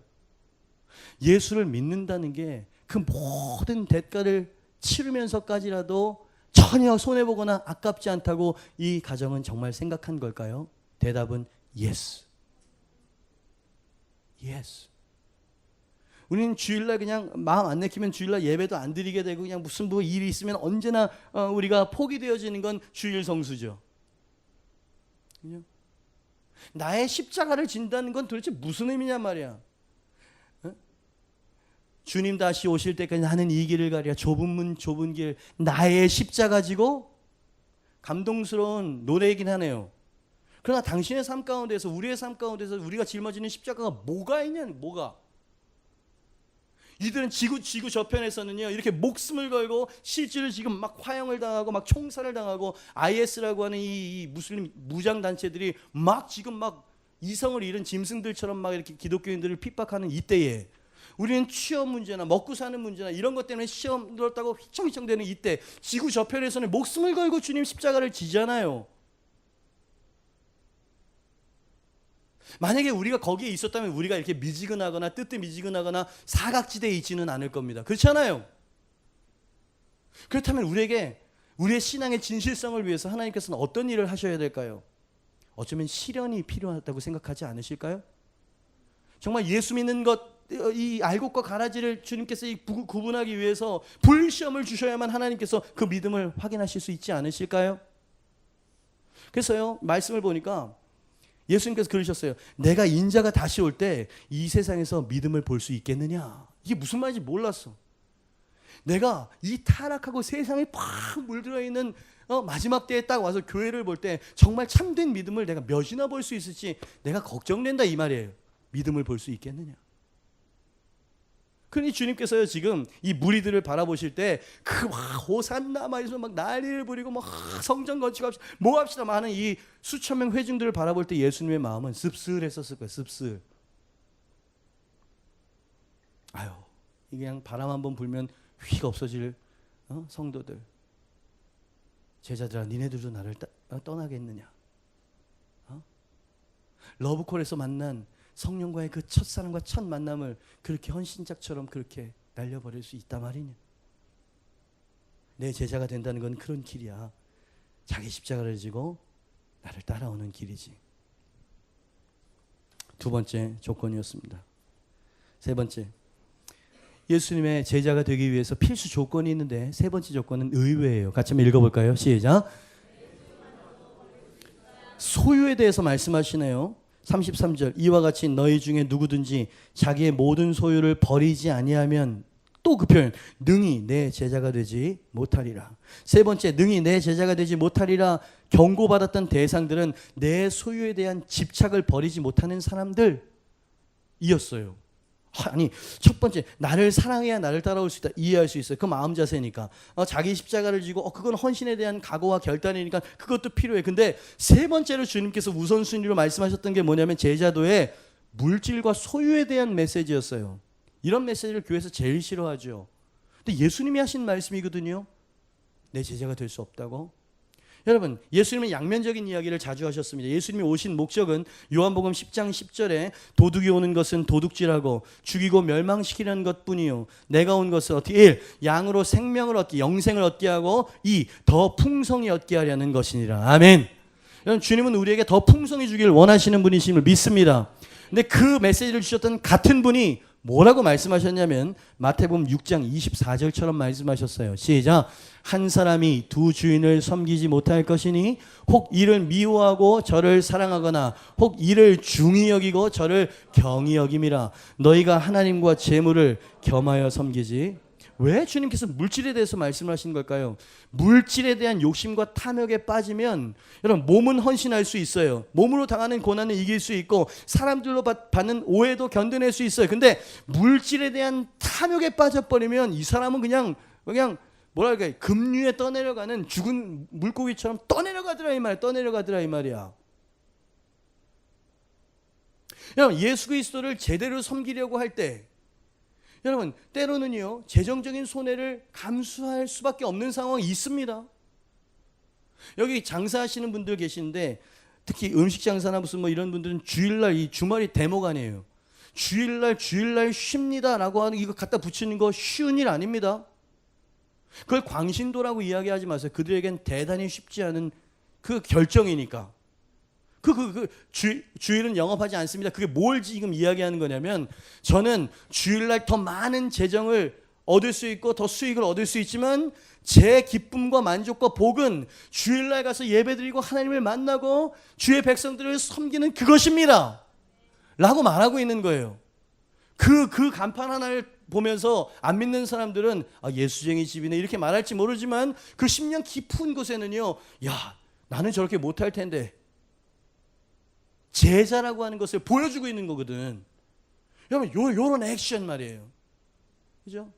예수를 믿는다는 게 그 모든 대가를 치르면서까지라도 전혀 손해보거나 아깝지 않다고 이 가정은 정말 생각한 걸까요? 대답은 yes. yes. 우리는 주일날 그냥 마음 안 내키면 주일날 예배도 안 드리게 되고 그냥 무슨 뭐 일이 있으면 언제나 우리가 포기되어지는 건 주일 성수죠. 그죠? 나의 십자가를 진다는 건 도대체 무슨 의미냐 말이야. 주님 다시 오실 때까지 나는 이 길을 가랴. 좁은 문 좁은 길 나의 십자가 지고. 감동스러운 노래이긴 하네요. 그러나 당신의 삶 가운데서 우리의 삶 가운데서 우리가 짊어지는 십자가가 뭐가 있냐. 뭐가. 이들은 지구 저편에서는요 이렇게 목숨을 걸고 실제로 지금 막 화형을 당하고 막 총살을 당하고 IS라고 하는 이 무슬림 무장 단체들이 막 지금 막 이성을 잃은 짐승들처럼 막 이렇게 기독교인들을 핍박하는 이때에 우리는 취업 문제나 먹고 사는 문제나 이런 것 때문에 시험 들었다고 휘청휘청 되는 이때 지구 저편에서는 목숨을 걸고 주님 십자가를 지잖아요. 만약에 우리가 거기에 있었다면 우리가 이렇게 미지근하거나 뜨뜻미지근하거나 사각지대에 있지는 않을 겁니다. 그렇잖아요. 그렇다면 우리에게 우리의 신앙의 진실성을 위해서 하나님께서는 어떤 일을 하셔야 될까요? 어쩌면 시련이 필요하다고 생각하지 않으실까요? 정말 예수 믿는 것 이 알곡과 가라지를 주님께서 구분하기 위해서 불시험을 주셔야만 하나님께서 그 믿음을 확인하실 수 있지 않으실까요? 그래서요 말씀을 보니까 예수님께서 그러셨어요. 내가 인자가 다시 올 때 이 세상에서 믿음을 볼 수 있겠느냐. 이게 무슨 말인지 몰랐어. 내가 이 타락하고 세상에 팍 물들어 있는 마지막 때에 딱 와서 교회를 볼 때 정말 참된 믿음을 내가 몇이나 볼 수 있을지 내가 걱정된다 이 말이에요. 믿음을 볼 수 있겠느냐. 그러니 주님께서요 지금 이 무리들을 바라보실 때 그 호산나 말해서 막 난리를 부리고 막 성전 건축 합시다 뭐 합시다 하는 이 수천 명 회중들을 바라볼 때 예수님의 마음은 씁쓸했었을 거예요. 씁쓸. 아유 이게 그냥 바람 한번 불면 휙 없어질 성도들. 제자들아 니네들도 나를 떠나겠느냐. 러브콜에서 만난 성령과의 그 첫사랑과 첫 만남을 그렇게 헌신작처럼 그렇게 날려버릴 수 있단 말이냐. 내 제자가 된다는 건 그런 길이야. 자기 십자가를 지고 나를 따라오는 길이지. 두 번째 조건이었습니다. 세 번째, 예수님의 제자가 되기 위해서 필수 조건이 있는데 세 번째 조건은 의외예요. 같이 한번 읽어볼까요? 시작. 소유에 대해서 말씀하시네요. 33절 이와 같이 너희 중에 누구든지 자기의 모든 소유를 버리지 아니하면 또 그 표현, 능히 내 제자가 되지 못하리라. 세 번째, 능히 내 제자가 되지 못하리라 경고받았던 대상들은 내 소유에 대한 집착을 버리지 못하는 사람들이었어요. 아니, 첫 번째, 나를 사랑해야 나를 따라올 수 있다, 이해할 수 있어요. 그 마음 자세니까. 자기 십자가를 지고 그건 헌신에 대한 각오와 결단이니까 그것도 필요해. 근데 세 번째로 주님께서 우선순위로 말씀하셨던 게 뭐냐면 제자도의 물질과 소유에 대한 메시지였어요. 이런 메시지를 교회에서 제일 싫어하죠. 근데 예수님이 하신 말씀이거든요. 내 제자가 될 수 없다고. 여러분, 예수님은 양면적인 이야기를 자주 하셨습니다. 예수님이 오신 목적은 요한복음 10장 10절에 도둑이 오는 것은 도둑질하고 죽이고 멸망시키려는 것뿐이요 내가 온 것은 어떻게 1. 양으로 생명을 얻게 영생을 얻게 하고 2. 더 풍성히 얻게 하려는 것이니라. 아멘. 여러분, 주님은 우리에게 더 풍성히 주기를 원하시는 분이심을 믿습니다. 근데 그 메시지를 주셨던 같은 분이 뭐라고 말씀하셨냐면 마태복음 6장 24절처럼 말씀하셨어요. 시작. 한 사람이 두 주인을 섬기지 못할 것이니 혹 이를 미워하고 저를 사랑하거나 혹 이를 중히 여기고 저를 경히 여김이라. 너희가 하나님과 재물을 겸하여 섬기지. 왜 주님께서 물질에 대해서 말씀을 하신 걸까요? 물질에 대한 욕심과 탐욕에 빠지면 여러분 몸은 헌신할 수 있어요. 몸으로 당하는 고난을 이길 수 있고 사람들로 받는 오해도 견뎌낼 수 있어요. 근데 물질에 대한 탐욕에 빠져버리면 이 사람은 그냥 뭐랄까 급류에 떠내려가는 죽은 물고기처럼 떠내려가더라 이 말이야. 여러분, 예수 그리스도를 제대로 섬기려고 할 때 여러분 때로는요 재정적인 손해를 감수할 수밖에 없는 상황이 있습니다. 여기 장사하시는 분들 계시는데 특히 음식 장사나 무슨 뭐 이런 분들은 주일날 이 주말이 대목 아니에요. 주일날 쉽니다라고 하는 이거 갖다 붙이는 거 쉬운 일 아닙니다. 그걸 광신도라고 이야기하지 마세요. 그들에겐 대단히 쉽지 않은 그 결정이니까. 주일은 영업하지 않습니다. 그게 뭘 지금 이야기하는 거냐면 저는 주일날 더 많은 재정을 얻을 수 있고 더 수익을 얻을 수 있지만 제 기쁨과 만족과 복은 주일날 가서 예배드리고 하나님을 만나고 주의 백성들을 섬기는 그것입니다 라고 말하고 있는 거예요. 그 간판 하나를 보면서 안 믿는 사람들은 예수쟁이 집이네 이렇게 말할지 모르지만 그 심령 깊은 곳에는요 야 나는 저렇게 못할 텐데 제자라고 하는 것을 보여주고 있는 거거든. 여러분, 요런 액션 말이에요. 그죠?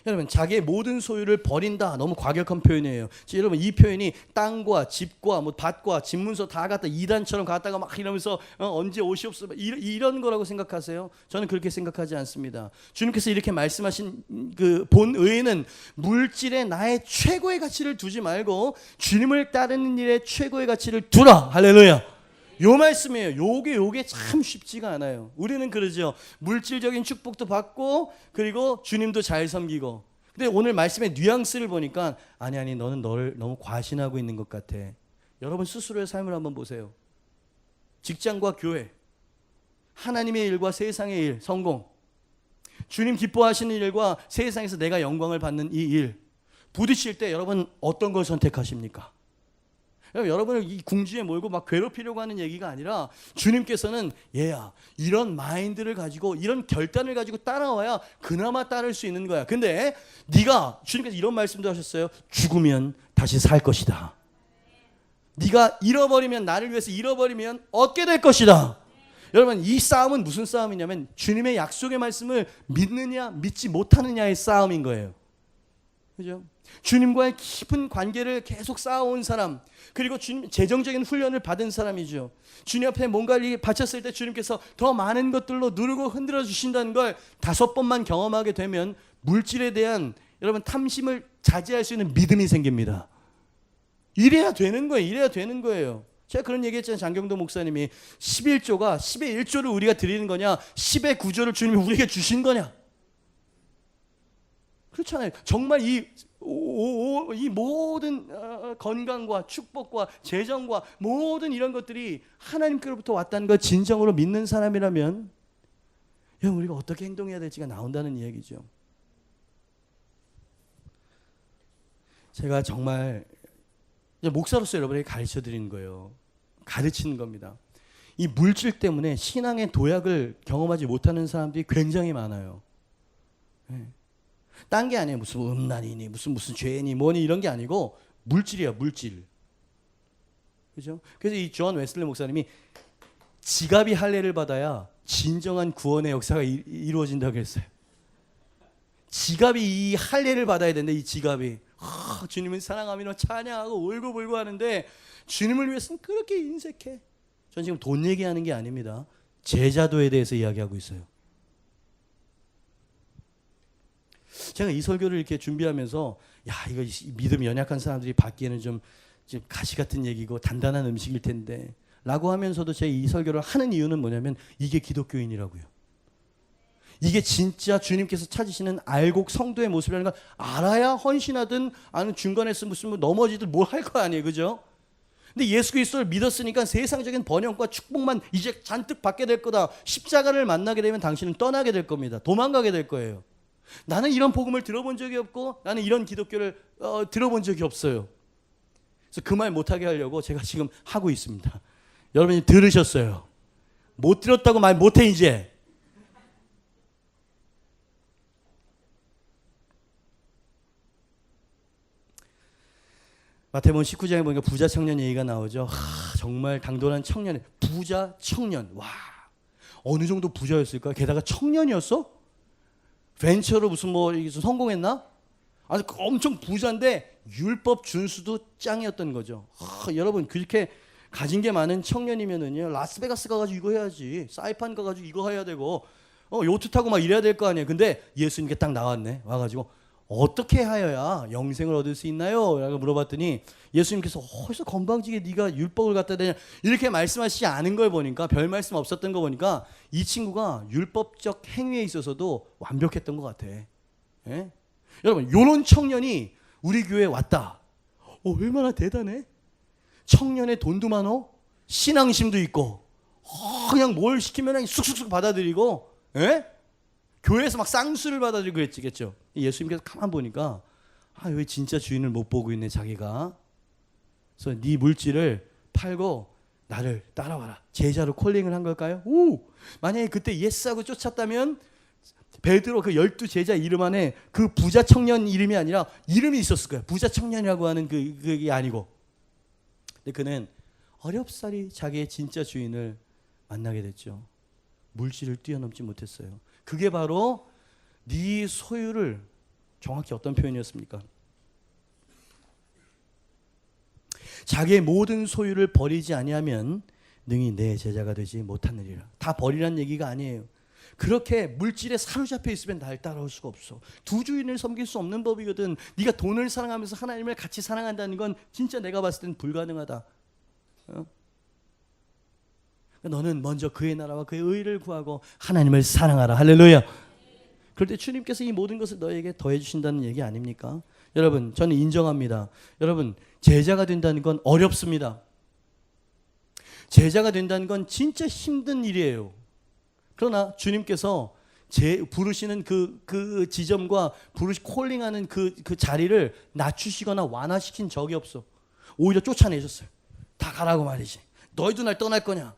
여러분, 자기의 모든 소유를 버린다. 너무 과격한 표현이에요. 여러분, 이 표현이 땅과 집과 뭐 밭과 집문서 다 갖다 이단처럼 갖다가 막 이러면서 언제 옷이 없어 이런 거라고 생각하세요? 저는 그렇게 생각하지 않습니다. 주님께서 이렇게 말씀하신 그 본의는 물질에 나의 최고의 가치를 두지 말고 주님을 따르는 일에 최고의 가치를 두라. 할렐루야. 요 말씀이에요. 요게 참 쉽지가 않아요. 우리는 그러죠. 물질적인 축복도 받고 그리고 주님도 잘 섬기고. 근데 오늘 말씀의 뉘앙스를 보니까 아니 너는 너를 너무 과신하고 있는 것 같아. 여러분 스스로의 삶을 한번 보세요. 직장과 교회, 하나님의 일과 세상의 일, 성공, 주님 기뻐하시는 일과 세상에서 내가 영광을 받는 이 일 부딪힐 때 여러분 어떤 걸 선택하십니까? 여러분을 이 궁지에 몰고 막 괴롭히려고 하는 얘기가 아니라 주님께서는 얘야 이런 마인드를 가지고 이런 결단을 가지고 따라와야 그나마 따를 수 있는 거야. 근데 네가 주님께서 이런 말씀도 하셨어요. 죽으면 다시 살 것이다. 네가 잃어버리면 나를 위해서 잃어버리면 얻게 될 것이다. 여러분 이 싸움은 무슨 싸움이냐면 주님의 약속의 말씀을 믿느냐 믿지 못하느냐의 싸움인 거예요. 그죠? 주님과의 깊은 관계를 계속 쌓아온 사람 그리고 주님 재정적인 훈련을 받은 사람이죠. 주님 앞에 뭔가를 바쳤을 때 주님께서 더 많은 것들로 누르고 흔들어 주신다는 걸 5번만 경험하게 되면 물질에 대한 여러분 탐심을 자제할 수 있는 믿음이 생깁니다. 이래야 되는 거예요. 제가 그런 얘기했잖아요. 장경도 목사님이 11조가 10의 1조를 우리가 드리는 거냐 10의 9조를 주님이 우리에게 주신 거냐. 그렇잖아요. 정말 이 모든 건강과 축복과 재정과 모든 이런 것들이 하나님께로부터 왔다는 걸 진정으로 믿는 사람이라면 우리가 어떻게 행동해야 될지가 나온다는 이야기죠. 제가 정말 목사로서 여러분에게 가르쳐 드리는 거예요. 가르치는 겁니다. 이 물질 때문에 신앙의 도약을 경험하지 못하는 사람들이 굉장히 많아요. 예. 딴 게 아니에요. 무슨 음란이니 무슨 죄니 뭐니 이런 게 아니고 물질이야, 물질. 그죠? 그래서 이 존 웨슬리 목사님이 지갑이 할례를 받아야 진정한 구원의 역사가 이루어진다고 그랬어요. 지갑이 이 할례를 받아야 된다. 이 지갑이 주님을 사랑하며 찬양하고 울고불고 하는데 주님을 위해서는 그렇게 인색해. 전 지금 돈 얘기하는 게 아닙니다. 제자도에 대해서 이야기하고 있어요. 제가 이 설교를 이렇게 준비하면서 이거 믿음이 연약한 사람들이 받기에는 좀 가시 같은 얘기고 단단한 음식일 텐데 라고 하면서도 제 이 설교를 하는 이유는 뭐냐면 이게 기독교인이라고요. 이게 진짜 주님께서 찾으시는 알곡 성도의 모습이라는 걸 알아야 헌신하든 아니면 중간에서 무슨 넘어지든 뭘 할 거 아니에요. 그죠? 근데 예수 그리스도를 믿었으니까 세상적인 번영과 축복만 이제 잔뜩 받게 될 거다. 십자가를 만나게 되면 당신은 떠나게 될 겁니다. 도망가게 될 거예요. 나는 이런 복음을 들어본 적이 없고 나는 이런 기독교를 들어본 적이 없어요. 그래서 그 말 못하게 하려고 제가 지금 하고 있습니다. 여러분이 들으셨어요. 못 들었다고 말 못해 이제. 마태복음 19장에 보니까 부자 청년 얘기가 나오죠. 정말 당돌한 청년, 부자 청년. 와, 어느 정도 부자였을까? 게다가 청년이었어? 벤처로 무슨 성공했나? 아니 엄청 부자인데 율법 준수도 짱이었던 거죠. 여러분 그렇게 가진 게 많은 청년이면은요 라스베가스 가가지고 이거 해야지, 사이판 가가지고 이거 해야 되고 요트 타고 막 이래야 될 거 아니에요. 근데 예수님께 딱 나왔네. 와가지고 어떻게 하여야 영생을 얻을 수 있나요? 라고 물어봤더니 예수님께서 어디서 건방지게 네가 율법을 갖다 대냐 이렇게 말씀하시지 않은 걸 보니까, 별 말씀 없었던 거 보니까 이 친구가 율법적 행위에 있어서도 완벽했던 것 같아. 예? 여러분 요런 청년이 우리 교회에 왔다. 얼마나 대단해. 청년의 돈도 많어, 신앙심도 있고, 그냥 뭘 시키면 그냥 쑥쑥쑥 받아들이고, 예? 교회에서 막 쌍수를 받아들이고 그랬겠죠. 예수님께서 가만 보니까 왜 진짜 주인을 못 보고 있네 자기가. 그래서 네 물질을 팔고 나를 따라와라. 제자로 콜링을 한 걸까요? 만약에 그때 예스하고 쫓았다면 베드로 그 12제자 이름 안에 그 부자 청년 이름이 아니라 이름이 있었을 거예요. 부자 청년이라고 하는 그게 아니고. 근데 그는 어렵사리 자기의 진짜 주인을 만나게 됐죠. 물질을 뛰어넘지 못했어요. 그게 바로 네 소유를, 정확히 어떤 표현이었습니까? 자기의 모든 소유를 버리지 아니하면 능히 내 제자가 되지 못하느니라. 다 버리란 얘기가 아니에요. 그렇게 물질에 사로잡혀 있으면 날 따라올 수가 없어. 두 주인을 섬길 수 없는 법이거든. 네가 돈을 사랑하면서 하나님을 같이 사랑한다는 건 진짜 내가 봤을 땐 불가능하다. 너는 먼저 그의 나라와 그의 의를 구하고 하나님을 사랑하라. 할렐루야. 그럴 때 주님께서 이 모든 것을 너에게 더해 주신다는 얘기 아닙니까? 여러분 저는 인정합니다. 여러분 제자가 된다는 건 어렵습니다. 제자가 된다는 건 진짜 힘든 일이에요. 그러나 주님께서 부르시는 그 지점과 콜링하는 그 자리를 낮추시거나 완화시킨 적이 없어. 오히려 쫓아내셨어요. 다 가라고 말이지. 너희도 날 떠날 거냐?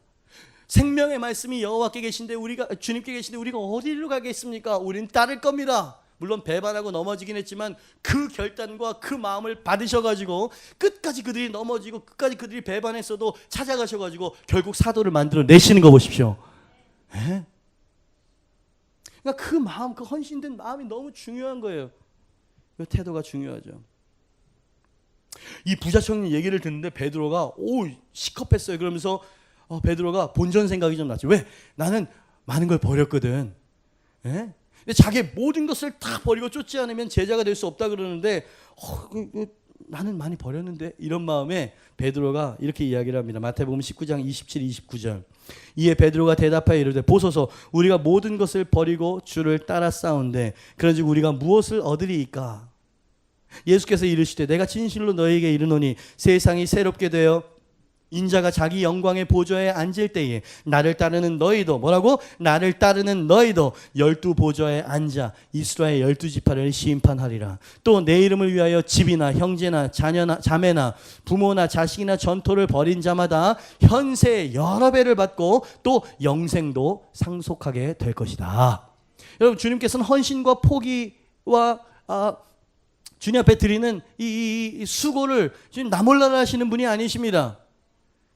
생명의 말씀이 여호와께 계신데 주님께 계신데 우리가 어디로 가겠습니까? 우린 따를 겁니다. 물론 배반하고 넘어지긴 했지만 그 결단과 그 마음을 받으셔가지고 끝까지 그들이 넘어지고 끝까지 그들이 배반했어도 찾아가셔가지고 결국 사도를 만들어 내시는 거 보십시오. 에? 그러니까 그 마음, 그 헌신된 마음이 너무 중요한 거예요. 그 태도가 중요하죠. 이 부자 청년 얘기를 듣는데 베드로가 시겁했어요. 그러면서 베드로가 본전 생각이 좀 났죠. 왜? 나는 많은 걸 버렸거든. 예? 근데 자기의 모든 것을 다 버리고 쫓지 않으면 제자가 될 수 없다 그러는데 나는 많이 버렸는데, 이런 마음에 베드로가 이렇게 이야기를 합니다. 마태복음 19장 27, 29절. 이에 베드로가 대답하여 이르되 보소서 우리가 모든 것을 버리고 주를 따라 싸운데 그런즉 우리가 무엇을 얻으리이까? 예수께서 이르시되 내가 진실로 너희에게 이르노니 세상이 새롭게 되어 인자가 자기 영광의 보좌에 앉을 때에 나를 따르는 너희도 뭐라고? 나를 따르는 너희도 12보좌에 앉아 이스라엘 12지파를 심판하리라. 또 내 이름을 위하여 집이나 형제나 자녀나 자매나 부모나 자식이나 전토를 벌인 자마다 현세 여러 배를 받고 또 영생도 상속하게 될 것이다. 여러분, 주님께서는 헌신과 포기와 주님 앞에 드리는 이 수고를 지금 나 몰라라 하시는 분이 아니십니다.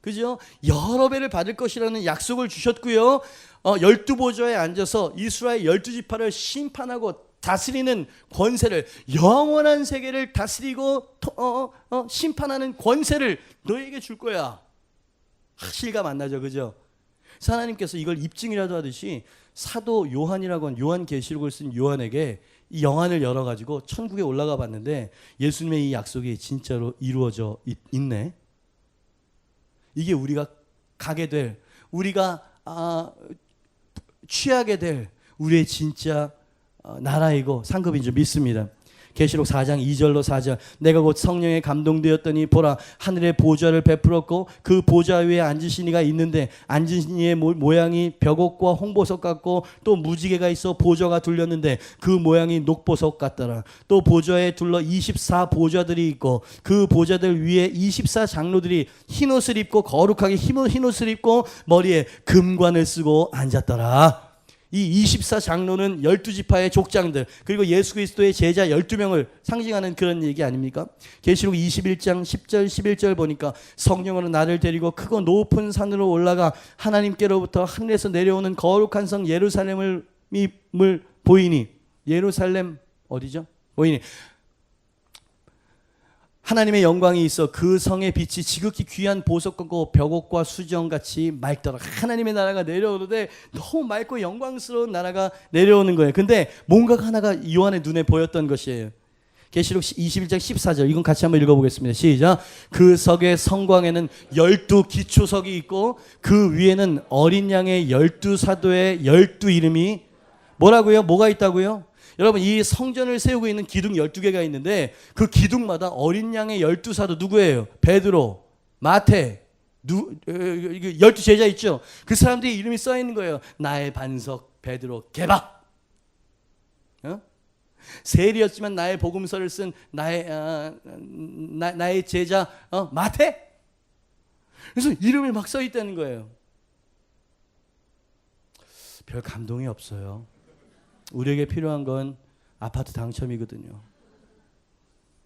그죠? 여러 배를 받을 것이라는 약속을 주셨고요. 12보좌에 앉아서 이스라엘 12지파를 심판하고 다스리는 권세를, 영원한 세계를 다스리고 심판하는 권세를 너에게 줄 거야. 실감 안 나죠? 그죠? 하나님께서 이걸 입증이라도 하듯이 사도 요한이라고 하는 요한계시록을 쓴 요한에게 이 영안을 열어가지고 천국에 올라가 봤는데 예수님의 이 약속이 진짜로 이루어져 있네. 이게 우리가 가게 될, 우리가 취하게 될 우리의 진짜 나라이고 상급인 줄 믿습니다. 계시록 4장 2절로 4절 내가 곧 성령에 감동되었더니 보라 하늘의 보좌를 베풀었고 그 보좌 위에 앉으신 이가 있는데 앉으신 이의 모양이 벽옥과 홍보석 같고 또 무지개가 있어 보좌가 둘렸는데 그 모양이 녹보석 같더라. 또 보좌에 둘러 24보좌들이 있고 그 보좌들 위에 24장로들이 흰옷을 입고 거룩하게 흰옷을 입고 머리에 금관을 쓰고 앉았더라. 이 24장로는 12지파의 족장들 그리고 예수 그리스도의 제자 12명을 상징하는 그런 얘기 아닙니까? 계시록 21장 10절 11절 보니까 성령으로 나를 데리고 크고 높은 산으로 올라가 하나님께로부터 하늘에서 내려오는 거룩한 성 예루살렘을 보이니 예루살렘 어디죠? 보이니 하나님의 영광이 있어 그 성의 빛이 지극히 귀한 보석 같고 벽옥과 수정같이 맑더라. 하나님의 나라가 내려오는데 너무 맑고 영광스러운 나라가 내려오는 거예요. 근데 뭔가가 하나가 요한의 눈에 보였던 것이에요. 계시록 21장 14절 이건 같이 한번 읽어보겠습니다. 시작. 그 석의 성광에는 12기초석이 있고 그 위에는 어린 양의 12사도의 12 이름이 뭐라고요? 뭐가 있다고요? 여러분 이 성전을 세우고 있는 기둥 12개가 있는데 그 기둥마다 어린 양의 12사도 누구예요? 베드로, 마태, 12제자 있죠? 그 사람들의 이름이 써 있는 거예요. 나의 반석 베드로 게바. 세리였지만 나의 복음서를 쓴 나의 제자 마태. 그래서 이름이 막 써 있다는 거예요. 별 감동이 없어요. 우리에게 필요한 건 아파트 당첨이거든요.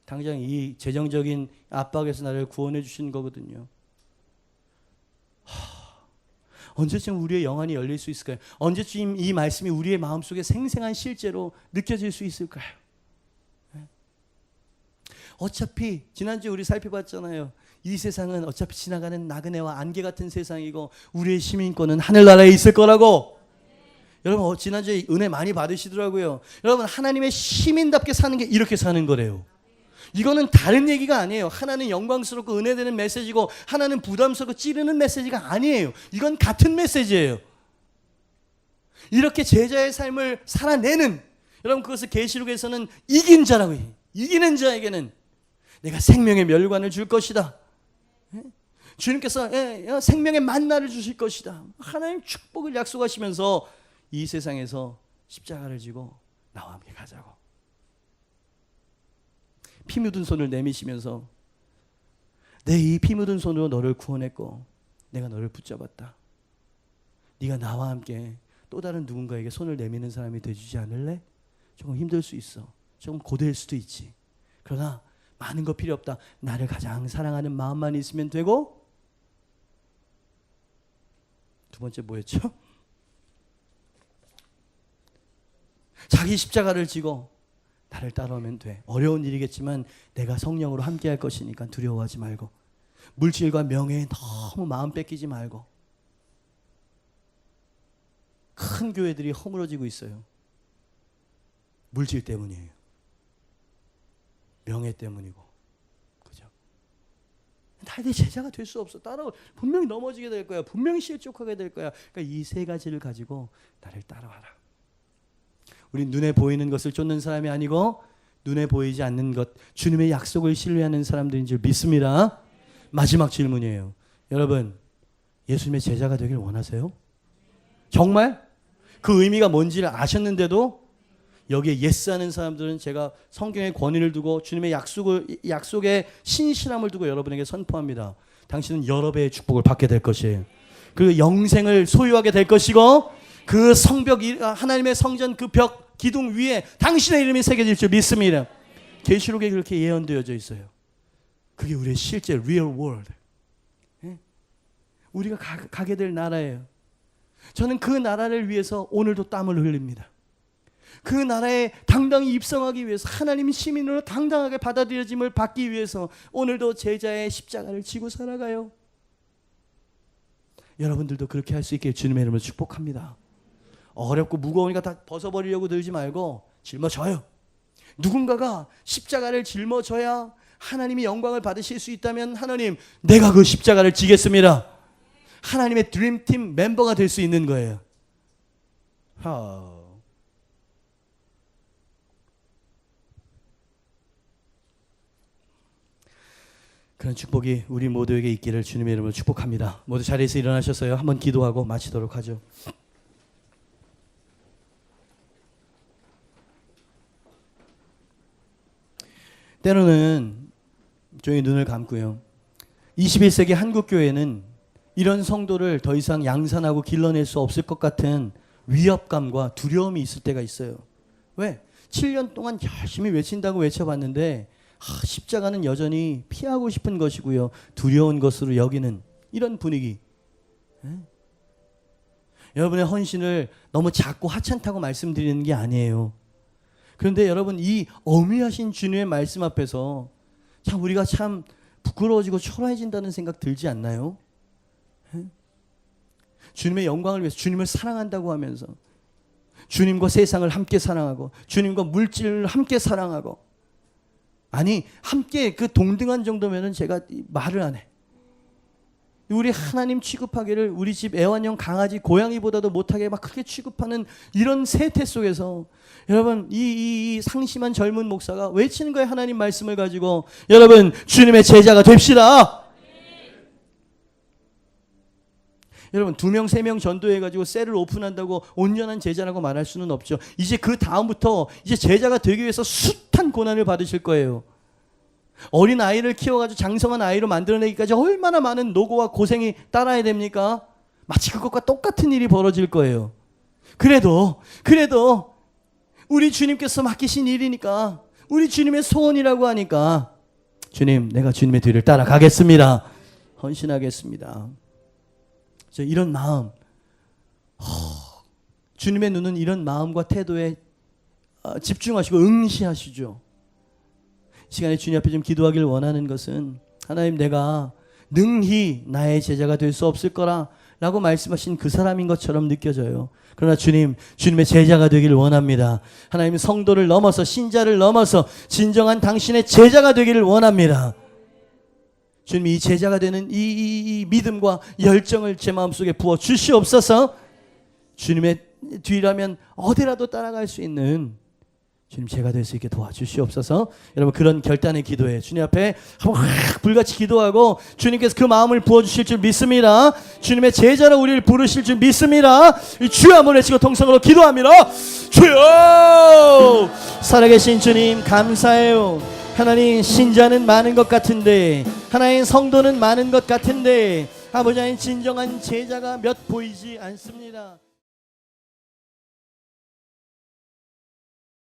당장 이 재정적인 압박에서 나를 구원해 주신 거거든요. 언제쯤 우리의 영안이 열릴 수 있을까요? 언제쯤 이 말씀이 우리의 마음속에 생생한 실제로 느껴질 수 있을까요? 어차피 지난주에 우리 살펴봤잖아요. 이 세상은 어차피 지나가는 나그네와 안개 같은 세상이고 우리의 시민권은 하늘나라에 있을 거라고. 여러분 지난주에 은혜 많이 받으시더라고요. 여러분 하나님의 시민답게 사는 게 이렇게 사는 거래요. 이거는 다른 얘기가 아니에요. 하나는 영광스럽고 은혜되는 메시지고 하나는 부담스럽고 찌르는 메시지가 아니에요. 이건 같은 메시지예요. 이렇게 제자의 삶을 살아내는 여러분 그것을 계시록에서는 이긴 자라고 해요. 이기는 자에게는 내가 생명의 멸관을 줄 것이다. 주님께서 생명의 만나를 주실 것이다. 하나님 축복을 약속하시면서 이 세상에서 십자가를 지고 나와 함께 가자고. 피 묻은 손을 내미시면서 내 이 피 묻은 손으로 너를 구원했고 내가 너를 붙잡았다. 네가 나와 함께 또 다른 누군가에게 손을 내미는 사람이 되주지 않을래? 조금 힘들 수 있어. 조금 고될 수도 있지. 그러나 많은 거 필요 없다. 나를 가장 사랑하는 마음만 있으면 되고. 두 번째 뭐였죠? 자기 십자가를 지고 나를 따라오면 돼. 어려운 일이겠지만 내가 성령으로 함께 할 것이니까 두려워하지 말고 물질과 명예에 너무 마음 뺏기지 말고. 큰 교회들이 허물어지고 있어요. 물질 때문이에요. 명예 때문이고. 그죠? 나의 제자가 될 수 없어. 따라오. 분명히 넘어지게 될 거야. 분명히 실족하게 될 거야. 그러니까 이 세 가지를 가지고 나를 따라와라. 우리 눈에 보이는 것을 쫓는 사람이 아니고 눈에 보이지 않는 것, 주님의 약속을 신뢰하는 사람들인 줄 믿습니다. 마지막 질문이에요. 여러분, 예수님의 제자가 되길 원하세요? 정말? 그 의미가 뭔지를 아셨는데도 여기에 예스하는 사람들은 제가 성경의 권위를 두고 주님의 약속의 신실함을 두고 여러분에게 선포합니다. 당신은 여러 배의 축복을 받게 될 것이에요. 그 영생을 소유하게 될 것이고 그 성벽, 하나님의 성전 그 벽 기둥 위에 당신의 이름이 새겨질 줄 믿습니다. 계시록에 그렇게 예언되어져 있어요. 그게 우리의 실제 real world. 우리가 가게 될 나라예요. 저는 그 나라를 위해서 오늘도 땀을 흘립니다. 그 나라에 당당히 입성하기 위해서 하나님 시민으로 당당하게 받아들여짐을 받기 위해서 오늘도 제자의 십자가를 지고 살아가요. 여러분들도 그렇게 할 수 있게 주님의 이름으로 축복합니다. 어렵고 무거우니까 다 벗어버리려고 들지 말고 짊어져요. 누군가가 십자가를 짊어져야 하나님이 영광을 받으실 수 있다면 하나님, 내가 그 십자가를 지겠습니다. 하나님의 드림팀 멤버가 될 수 있는 거예요. 그런 축복이 우리 모두에게 있기를 주님의 이름으로 축복합니다. 모두 자리에서 일어나셨어요. 한번 기도하고 마치도록 하죠. 때로는 조용히 눈을 감고요. 21세기 한국교회는 이런 성도를 더 이상 양산하고 길러낼 수 없을 것 같은 위협감과 두려움이 있을 때가 있어요. 왜? 7년 동안 열심히 외친다고 외쳐봤는데 십자가는 여전히 피하고 싶은 것이고요. 두려운 것으로 여기는 이런 분위기. 여러분의 헌신을 너무 작고 하찮다고 말씀드리는 게 아니에요. 그런데 여러분, 이 어미하신 주님의 말씀 앞에서 참 우리가 참 부끄러워지고 초라해진다는 생각 들지 않나요? 주님의 영광을 위해서 주님을 사랑한다고 하면서 주님과 세상을 함께 사랑하고 주님과 물질을 함께 사랑하고, 아니 함께 그 동등한 정도면은 제가 말을 안 해. 우리 하나님 취급하기를 우리 집 애완용 강아지 고양이보다도 못하게 막 크게 취급하는 이런 세태 속에서 여러분, 이 상심한 젊은 목사가 외치는 거예요. 하나님 말씀을 가지고 여러분, 주님의 제자가 됩시다. 여러분, 2명 3명 전도해가지고 셀을 오픈한다고 온전한 제자라고 말할 수는 없죠. 이제 그 다음부터 이제 제자가 되기 위해서 숱한 고난을 받으실 거예요. 어린 아이를 키워가지고 장성한 아이로 만들어내기까지 얼마나 많은 노고와 고생이 따라야 됩니까? 마치 그것과 똑같은 일이 벌어질 거예요. 그래도 우리 주님께서 맡기신 일이니까, 우리 주님의 소원이라고 하니까 주님, 내가 주님의 뒤를 따라가겠습니다. 헌신하겠습니다. 이런 마음, 주님의 눈은 이런 마음과 태도에 집중하시고 응시하시죠. 이 시간에 주님 앞에 좀 기도하길 원하는 것은, 하나님, 내가 능히 나의 제자가 될 수 없을 거라 라고 말씀하신 그 사람인 것처럼 느껴져요. 그러나 주님, 주님의 제자가 되기를 원합니다. 하나님, 성도를 넘어서, 신자를 넘어서 진정한 당신의 제자가 되기를 원합니다. 주님, 이 제자가 되는 이 믿음과 열정을 제 마음속에 부어 주시옵소서. 주님의 뒤라면 어디라도 따라갈 수 있는 주님, 제가 될 수 있게 도와주시옵소서. 여러분, 그런 결단의 기도에 주님 앞에 한번 불같이 기도하고 주님께서 그 마음을 부어주실 줄 믿습니다. 주님의 제자로 우리를 부르실 줄 믿습니다. 주여 한번 외치고 통성으로 기도합니다. 주여! 살아계신 주님, 감사해요. 하나님, 신자는 많은 것 같은데, 하나님, 성도는 많은 것 같은데, 아버지 하나님, 진정한 제자가 몇 보이지 않습니다.